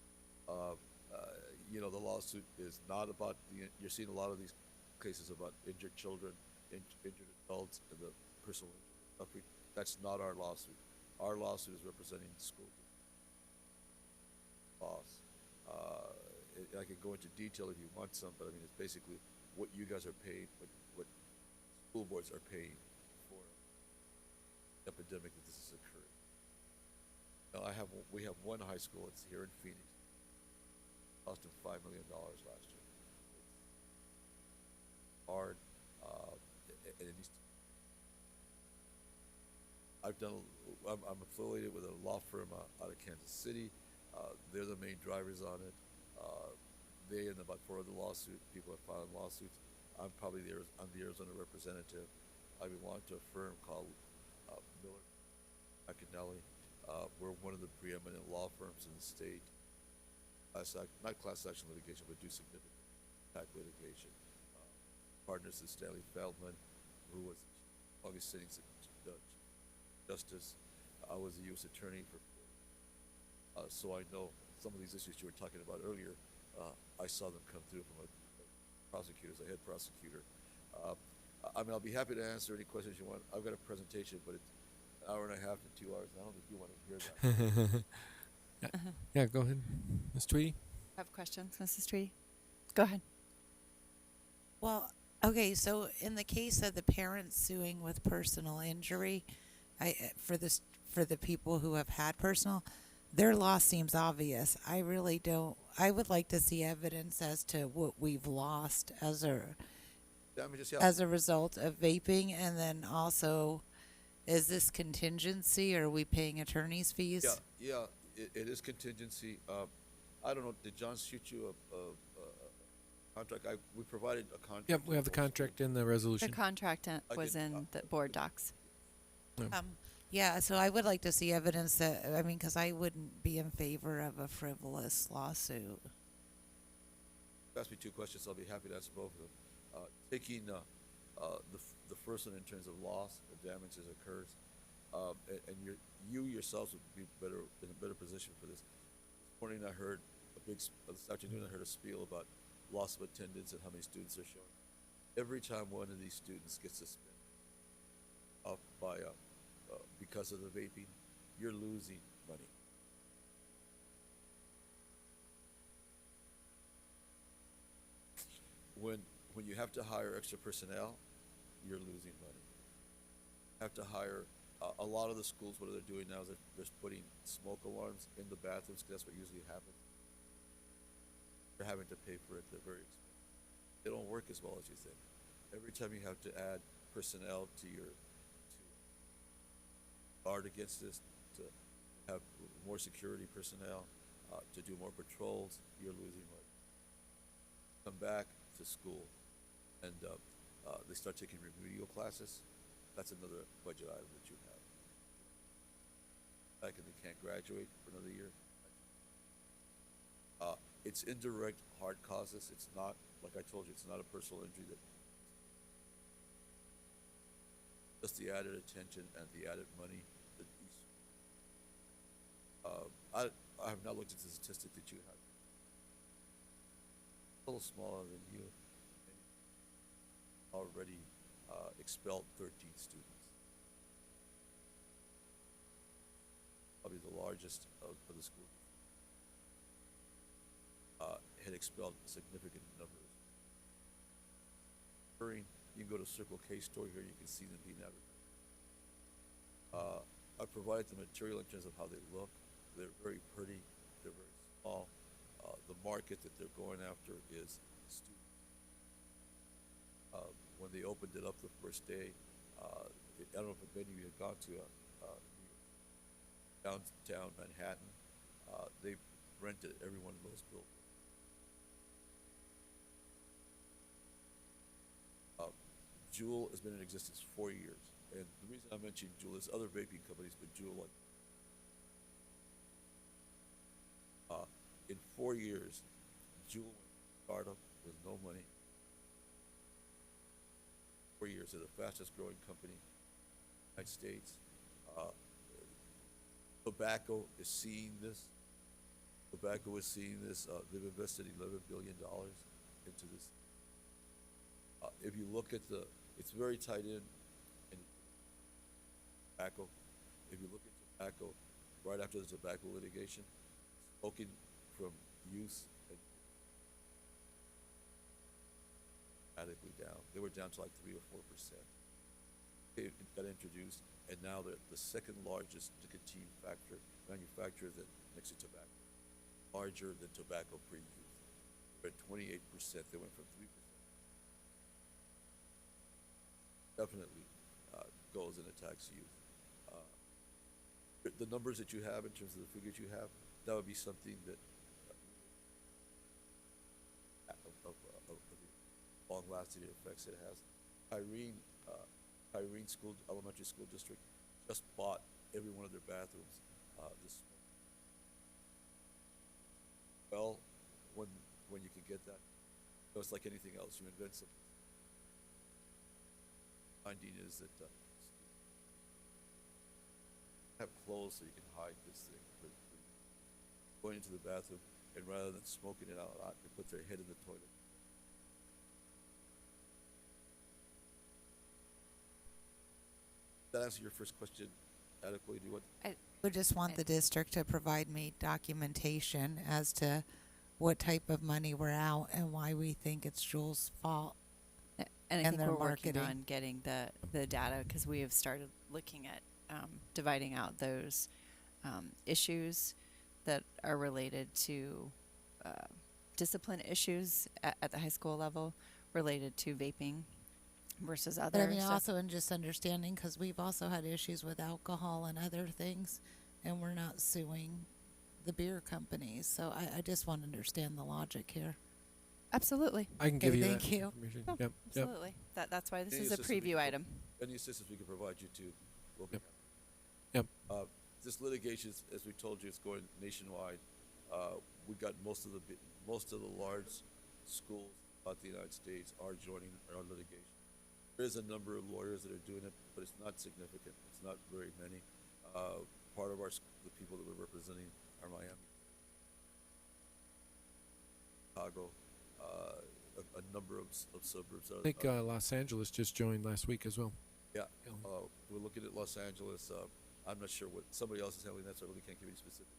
Speaker 15: The lawsuit is not about you're seeing a lot of these cases about injured children, injured adults, and the personal injury. That's not our lawsuit. Our lawsuit is representing the school boss. I can go into detail if you want some, but I mean, it's basically what you guys are paying, what school boards are paying for the epidemic that this is occurring. Now, we have one high school. It's here in Phoenix. Cost them $5 million last year. It's hard, and it needs to. I'm affiliated with a law firm out of Kansas City. They're the main drivers on it. They and about 4 other people have filed lawsuits. I'm the Arizona representative. I belong to a firm called Miller McAnally. We're one of the preeminent law firms in the state. Not class action litigation, but do significant attack litigation. Partners is Stanley Feldman, who was August sitting justice. I was a U.S. attorney so I know some of these issues you were talking about earlier. I saw them come through from a head prosecutor. I'll be happy to answer any questions you want. I've got a presentation, but it's an hour and a half to 2 hours. I don't think you want to hear that.
Speaker 4: Yeah, go ahead, Ms. Tweedy.
Speaker 2: Have questions, Mrs. Tweedy? Go ahead.
Speaker 10: Well, okay, so in the case of the parents suing with personal injury, for the people who have had personal, their loss seems obvious. I really don't. I would like to see evidence as to what we've lost
Speaker 15: Damages, yeah.
Speaker 10: as a result of vaping, and then also, is this contingency? Or are we paying attorney's fees?
Speaker 15: Yeah, it is contingency. I don't know, did John shoot you a contract? We provided a contract.
Speaker 4: Yep, we have the contract in the
Speaker 2: The
Speaker 4: resolution.
Speaker 2: contract was in the board docs.
Speaker 10: Yeah, so I would like to see evidence that, I mean, because I wouldn't be in favor of a frivolous lawsuit.
Speaker 15: Ask me two questions, I'll be happy to answer both of them. Taking the first one in terms of loss, the damages occurs, and you yourselves would be in a better position for this. This morning I heard this afternoon I heard a spiel about loss of attendance and how many students are showing. Every time one of these students gets suspended by because of the vaping, you're losing money. When you have to hire extra personnel, you're losing money. You have to hire a lot of the schools. What they're doing now is they're putting smoke alarms in the bathrooms because that's what usually happens. You're having to pay for it. They're very expensive. They don't work as well as you think. Every time you have to add personnel to guard against this, to have more security personnel, to do more patrols, you're losing money. Come back to school, and they start taking remedial classes. That's another budget item that you have. Back and they can't graduate for another year. It's indirect hard causes. It's not, like I told you, it's not a personal injury. That just the added attention and the added money that these. I have not looked at the statistic that you have. A little smaller than you. Already expelled 13 students. Probably the largest of the schools. Had expelled significant numbers. You can go to Circle K store here, you can see them being advertised. I provided the material in terms of how they look. They're very pretty, they're very small. The market that they're going after is students. When they opened it up the first day, I don't know if many of you have gone to downtown Manhattan. They rented every one of those buildings. Juul has been in existence 4 years, and the reason I mentioned Juul is other vaping companies, but Juul, like, in 4 years, Juul went startup with no money. 4 years, they're the fastest growing company in the United States. Tobacco is seeing this. They've invested $11 billion into this. If you look at it's very tied in tobacco. If you look at tobacco, right after the tobacco litigation, smoking from use and dramatically down. They were down to like 3 or 4%. It got introduced, and now they're the second largest nicotine manufacturer next to tobacco, larger than tobacco pre-use. They're at 28%. They went from 3%. Definitely goes and attacks youth. The numbers that you have in terms of the figures you have, that would be something that of the long-lasting effects it has. Irene Elementary School District just bought every one of their bathrooms this morning. Well, when you can get that, it's like anything else. You invent something. Finding is that have clothes so you can hide this thing. Going into the bathroom, and rather than smoking it out loud, they put their head in the toilet. That answer your first question adequately? Do you want?
Speaker 10: We just want the district to provide me documentation as to what type of money we're out and why we think it's Jules' fault.
Speaker 2: And I
Speaker 10: and
Speaker 2: think
Speaker 10: their
Speaker 2: we're working
Speaker 10: marketing.
Speaker 2: on getting the data because we have started looking at dividing out those issues that are related to discipline issues at the high school level related to vaping versus other.
Speaker 10: But I mean,
Speaker 2: So-
Speaker 10: also in just understanding, because we've also had issues with alcohol and other things, and we're not suing the beer companies. So I just want to understand the logic here.
Speaker 2: Absolutely.
Speaker 4: I can give
Speaker 10: Okay,
Speaker 4: you
Speaker 10: thank
Speaker 4: that
Speaker 10: you.
Speaker 4: information.
Speaker 2: Oh,
Speaker 4: Yep.
Speaker 2: absolutely. That's why this
Speaker 15: Any
Speaker 2: is a
Speaker 15: assistance we
Speaker 2: preview
Speaker 15: can
Speaker 2: item.
Speaker 15: Any assistance we can provide you to, will be
Speaker 4: Yep.
Speaker 15: happy.
Speaker 4: Yep.
Speaker 15: This litigation, as we told you, it's going nationwide. We got most of the large schools throughout the United States are joining our litigation. There is a number of lawyers that are doing it, but it's not significant. It's not very many. Part of the people that we're representing are Miami, Chicago, a number of suburbs.
Speaker 4: I think Los Angeles just joined last week as well.
Speaker 15: Yeah, we're looking at Los Angeles. I'm not sure what somebody else is handling that, so I really can't give you specifics.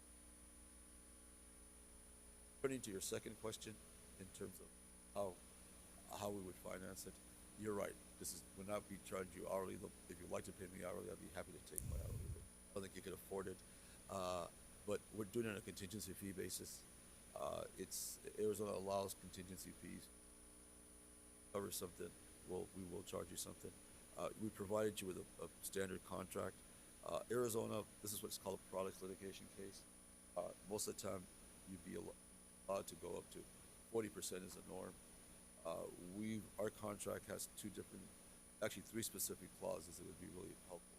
Speaker 15: Turning to your second question, in terms of how we would finance it, you're right. We're not be charging you hourly. If you'd like to pay me hourly, I'd be happy to take my hourly rate. I don't think you could afford it, but we're doing it on a contingency fee basis. Arizona allows contingency fees. Cover something, we will charge you something. We provided you with a standard contract. Arizona, this is what's called a products litigation case. Most of the time, you'd be allowed to go up to 40% is the norm. Our contract has actually three specific clauses that would be really helpful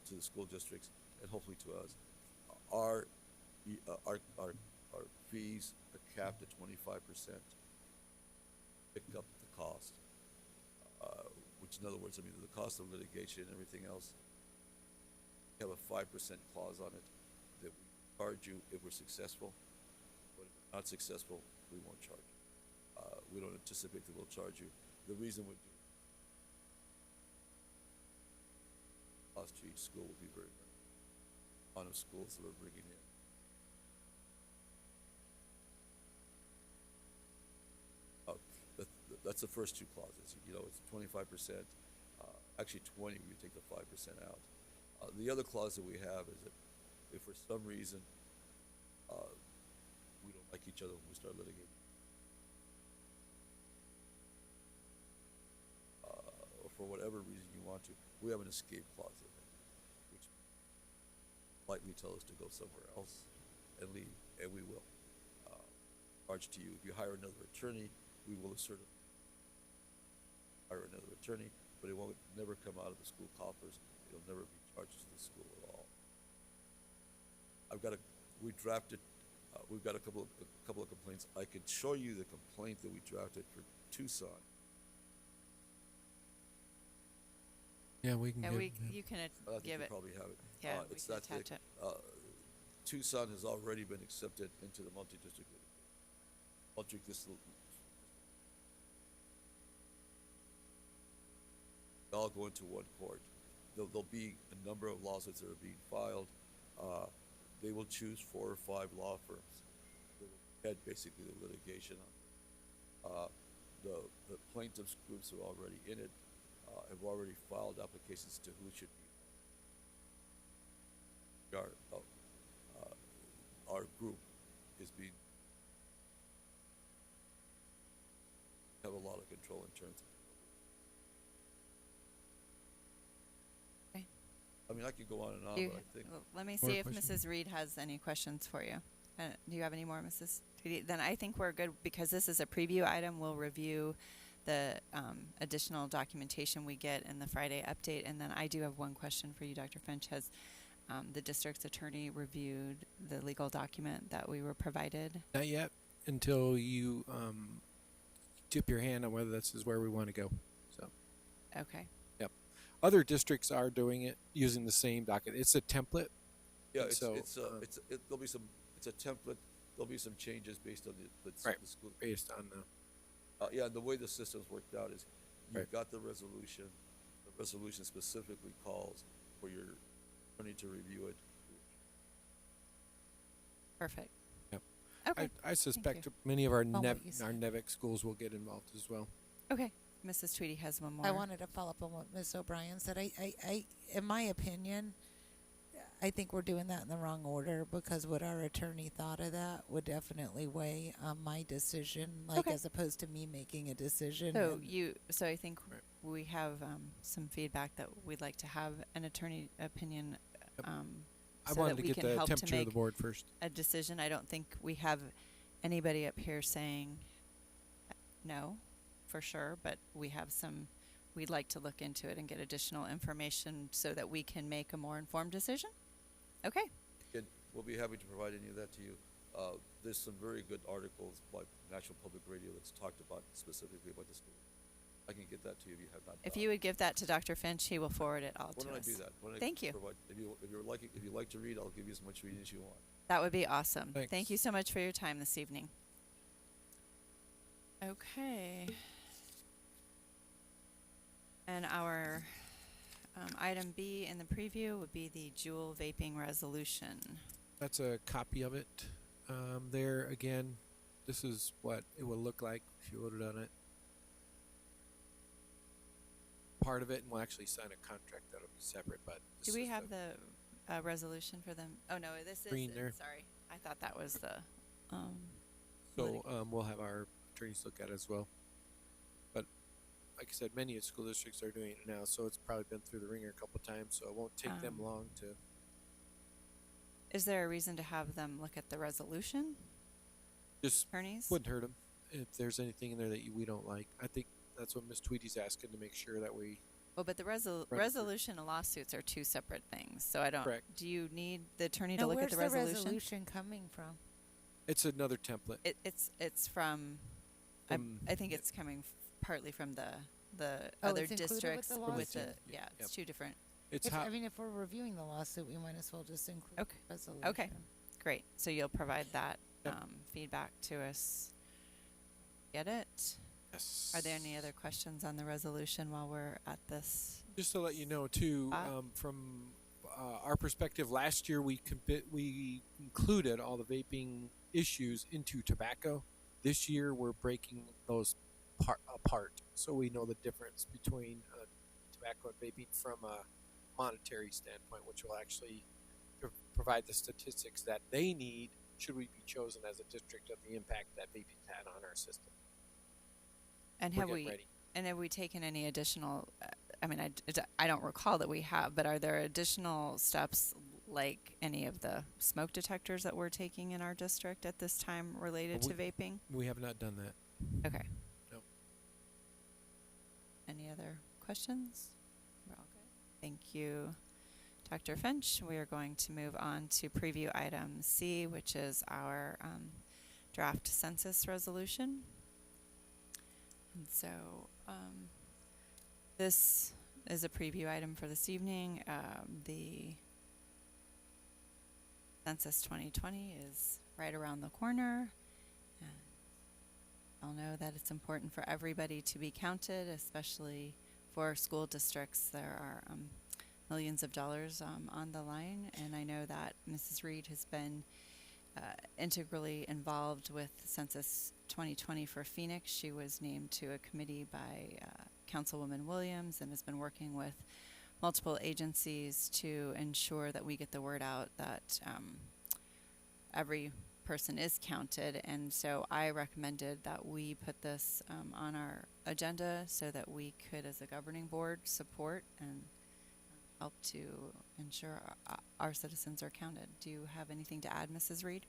Speaker 15: to the school districts and hopefully to us. Our fees are capped at 25%. Pick up the cost, which in other words, I mean the cost of litigation and everything else. We have a 5% clause on it that we charge you if we're successful, but if we're not successful, we won't charge you. We don't anticipate that we'll charge you. The reason we do cost to each school will be very minimal. Amount of schools that we're bringing in. That's the first two clauses. You know, it's 25%, actually 20 when you take the 5% out. The other clause that we have is that if for some reason we don't like each other when we start litigating, or for whatever reason you want to, we have an escape clause in it, which politely tell us to go somewhere else and leave, and we will. Charge to you. If you hire another attorney, we will assert it. Hire another attorney, but it won't never come out of the school coffers. It'll never be charged to the school at all. We've got a couple of complaints. I could show you the complaint that we drafted for Tucson.
Speaker 4: Yeah, we can.
Speaker 2: You can
Speaker 15: I think
Speaker 2: give
Speaker 15: you
Speaker 2: it.
Speaker 15: probably have it.
Speaker 2: Yeah,
Speaker 15: it's
Speaker 2: we can
Speaker 15: that thick.
Speaker 2: attach it.
Speaker 15: Tucson has already been accepted into the multi-district. They all go into one court. There'll be a number of lawsuits that are being filed. They will choose 4 or 5 law firms that will head basically the litigation on it. The plaintiffs groups who are already in it have already filed applications to who should be. Our group is being have a lot of control in terms of.
Speaker 2: Okay.
Speaker 15: I mean, I could go on and on,
Speaker 2: Do you-
Speaker 15: but I think.
Speaker 2: let me
Speaker 4: More
Speaker 2: see if
Speaker 4: questions?
Speaker 2: Mrs. Reed has any questions for you. Do you have any more, Mrs. Tweedy? Then I think we're good because this is a preview item. We'll review the additional documentation we get in the Friday update. And then I do have one question for you, Dr. Finch. Has the district's attorney reviewed the legal document that we were provided?
Speaker 4: Not yet, until you tip your hand on whether this is where we want to go. So,
Speaker 2: Okay.
Speaker 4: yep. Other districts are doing it using the same docket. It's a template.
Speaker 15: Yeah,
Speaker 4: and so,
Speaker 15: there'll be some. It's a template. There'll be some changes based on the school.
Speaker 4: based on the.
Speaker 15: Yeah, the way the system's worked out is you've
Speaker 4: Right.
Speaker 15: got the resolution. The resolution specifically calls for your attorney to review it,
Speaker 2: Perfect.
Speaker 4: Yep.
Speaker 2: Okay.
Speaker 4: I suspect many of our
Speaker 10: Oh, what you said.
Speaker 4: our NEVIC schools will get involved as well.
Speaker 2: Okay. Mrs. Tweedy has one more.
Speaker 10: I wanted to follow up on what Ms. O'Brien said. I, in my opinion, I think we're doing that in the wrong order, because what our attorney thought of that would definitely weigh on my decision, like
Speaker 2: Okay.
Speaker 10: as opposed to me making a decision.
Speaker 2: So
Speaker 10: and-
Speaker 2: so I think we have some feedback that we'd like to have an attorney opinion.
Speaker 4: I
Speaker 2: So
Speaker 4: wanted
Speaker 2: that
Speaker 4: to
Speaker 2: we
Speaker 4: get
Speaker 2: can
Speaker 4: the
Speaker 2: help
Speaker 4: temperature
Speaker 2: to
Speaker 4: of
Speaker 2: make
Speaker 4: the board first.
Speaker 2: a decision. I don't think we have anybody up here saying no, for sure, but we have some. We'd like to look into it and get additional information so that we can make a more informed decision. Okay.
Speaker 15: And we'll be happy to provide any of that to you. There's some very good articles by National Public Radio that's talked about specifically about the school. I can get that to you if you have not.
Speaker 2: If you would give that to Dr. Finch, he will forward it all
Speaker 15: Why
Speaker 2: to
Speaker 15: don't I
Speaker 2: us.
Speaker 15: do that? Why don't I
Speaker 2: Thank you.
Speaker 15: provide- if you like to read, I'll give you as much reading as you want.
Speaker 2: That would be awesome.
Speaker 4: Thanks.
Speaker 2: Thank you so much for your time this evening. Okay. And our item B in the preview would be the Juul vaping resolution.
Speaker 4: That's a copy of it. There again, this is what it will look like if you voted on it. Part of it, and we'll actually sign a contract that'll be separate. But
Speaker 2: Do we have the resolution for them? Oh no, this
Speaker 4: Green
Speaker 2: is.
Speaker 4: there.
Speaker 2: Sorry, I thought that was the.
Speaker 4: So we'll have our attorneys look at it as well. But like I said, many school districts are doing it now, so it's probably been through the ringer a couple times. So it won't take them long to.
Speaker 2: Is there a reason to have them look at the resolution?
Speaker 4: Just
Speaker 2: attorneys
Speaker 4: wouldn't hurt them if there's anything in there that we don't like. I think that's what Ms. Tweedy's asking, to make sure that we.
Speaker 2: Well, but the resolution and lawsuits are two separate things. So I don't.
Speaker 4: Correct.
Speaker 2: Do you need the attorney
Speaker 10: Now,
Speaker 2: to look at
Speaker 10: where's
Speaker 2: the resolution?
Speaker 10: resolution coming from?
Speaker 4: It's another template.
Speaker 2: It's from. I think it's coming partly from the other
Speaker 10: it's included with
Speaker 2: districts
Speaker 10: the
Speaker 2: with the
Speaker 10: lawsuit?
Speaker 2: it's two different.
Speaker 4: It's
Speaker 10: If,
Speaker 4: how.
Speaker 10: I mean, if we're reviewing the lawsuit, we might as well just include
Speaker 2: Okay.
Speaker 10: the resolution.
Speaker 2: Okay, great. So you'll provide that
Speaker 4: Yep.
Speaker 2: feedback to us. Get it?
Speaker 4: Yes.
Speaker 2: Are there any other questions on the resolution while we're at this?
Speaker 4: Just to let you know, too, from our perspective, last year we included all the vaping issues into tobacco. This year we're breaking those apart, so we know the difference between tobacco and vaping from a monetary standpoint, which will actually provide the statistics that they need should we be chosen as a district of the impact that vaping had on our system.
Speaker 2: And
Speaker 4: We're
Speaker 2: have
Speaker 4: getting
Speaker 2: we
Speaker 4: ready.
Speaker 2: and have we taken any additional? I mean, I don't recall that we have, but are there additional steps like any of the smoke detectors that we're taking in our district at this time related to vaping?
Speaker 4: We have not done that.
Speaker 2: Okay.
Speaker 4: Nope.
Speaker 2: Any other questions? We're all good. Thank you, Dr. Finch. We are going to move on to preview item C, which is our draft census resolution. And so this is a preview item for this evening. The Census 2020 is right around the corner. And I'll know that it's important for everybody to be counted, especially for school districts. There are millions of dollars on the line, and I know that Mrs. Reed has been integrally involved with Census 2020 for Phoenix. She was named to a committee by Councilwoman Williams and has been working with multiple agencies to ensure that we get the word out that every person is counted. And so I recommended that we put this on our agenda so that we could, as a governing board, support and help to ensure our citizens are counted. Do you have anything to add, Mrs. Reed?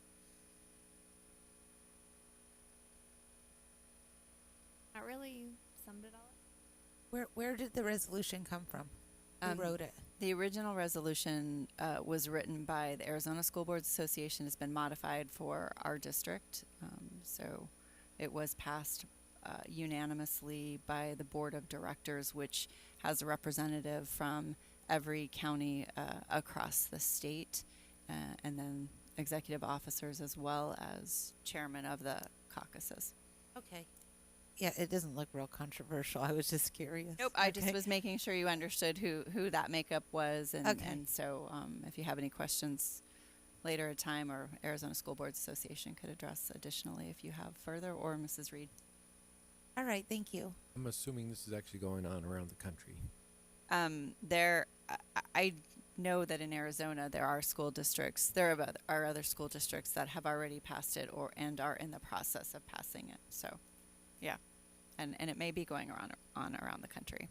Speaker 3: Not really. You summed it all up.
Speaker 10: Where did the resolution come from? Who wrote it?
Speaker 2: The original resolution was written by the Arizona School Boards Association. Has been modified for our district. So it was passed unanimously by the board of directors, which has a representative from every county across the state, and then executive officers as well as chairman of the caucuses.
Speaker 10: Okay. Yeah, it doesn't look real controversial. I was just curious.
Speaker 2: Nope, I just was making sure you understood who that makeup was, and
Speaker 10: Okay.
Speaker 2: and so if you have any questions, later a time, or Arizona School Boards Association could address additionally if you have further, or Mrs. Reed.
Speaker 10: All right, thank you.
Speaker 4: I'm assuming this is actually going on around the country.
Speaker 2: I know that in Arizona there are school districts. There are other school districts that have already passed it and are in the process of passing it. So, yeah, and it may be going around the country.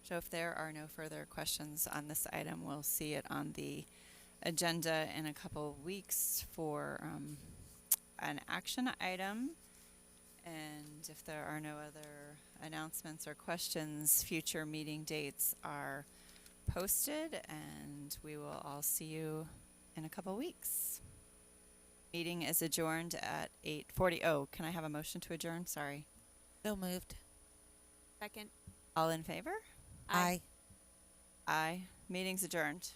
Speaker 2: So, if there are no further questions on this item, we'll see it on the agenda in a couple weeks for an action item. And if there are no other announcements or questions, future meeting dates are posted, and we will all see you in a couple weeks. Meeting is adjourned at 8:40. Oh, can I have a motion to adjourn? Sorry.
Speaker 10: So moved.
Speaker 3: Second.
Speaker 2: All in favor?
Speaker 10: Aye.
Speaker 2: Aye. Meeting's adjourned.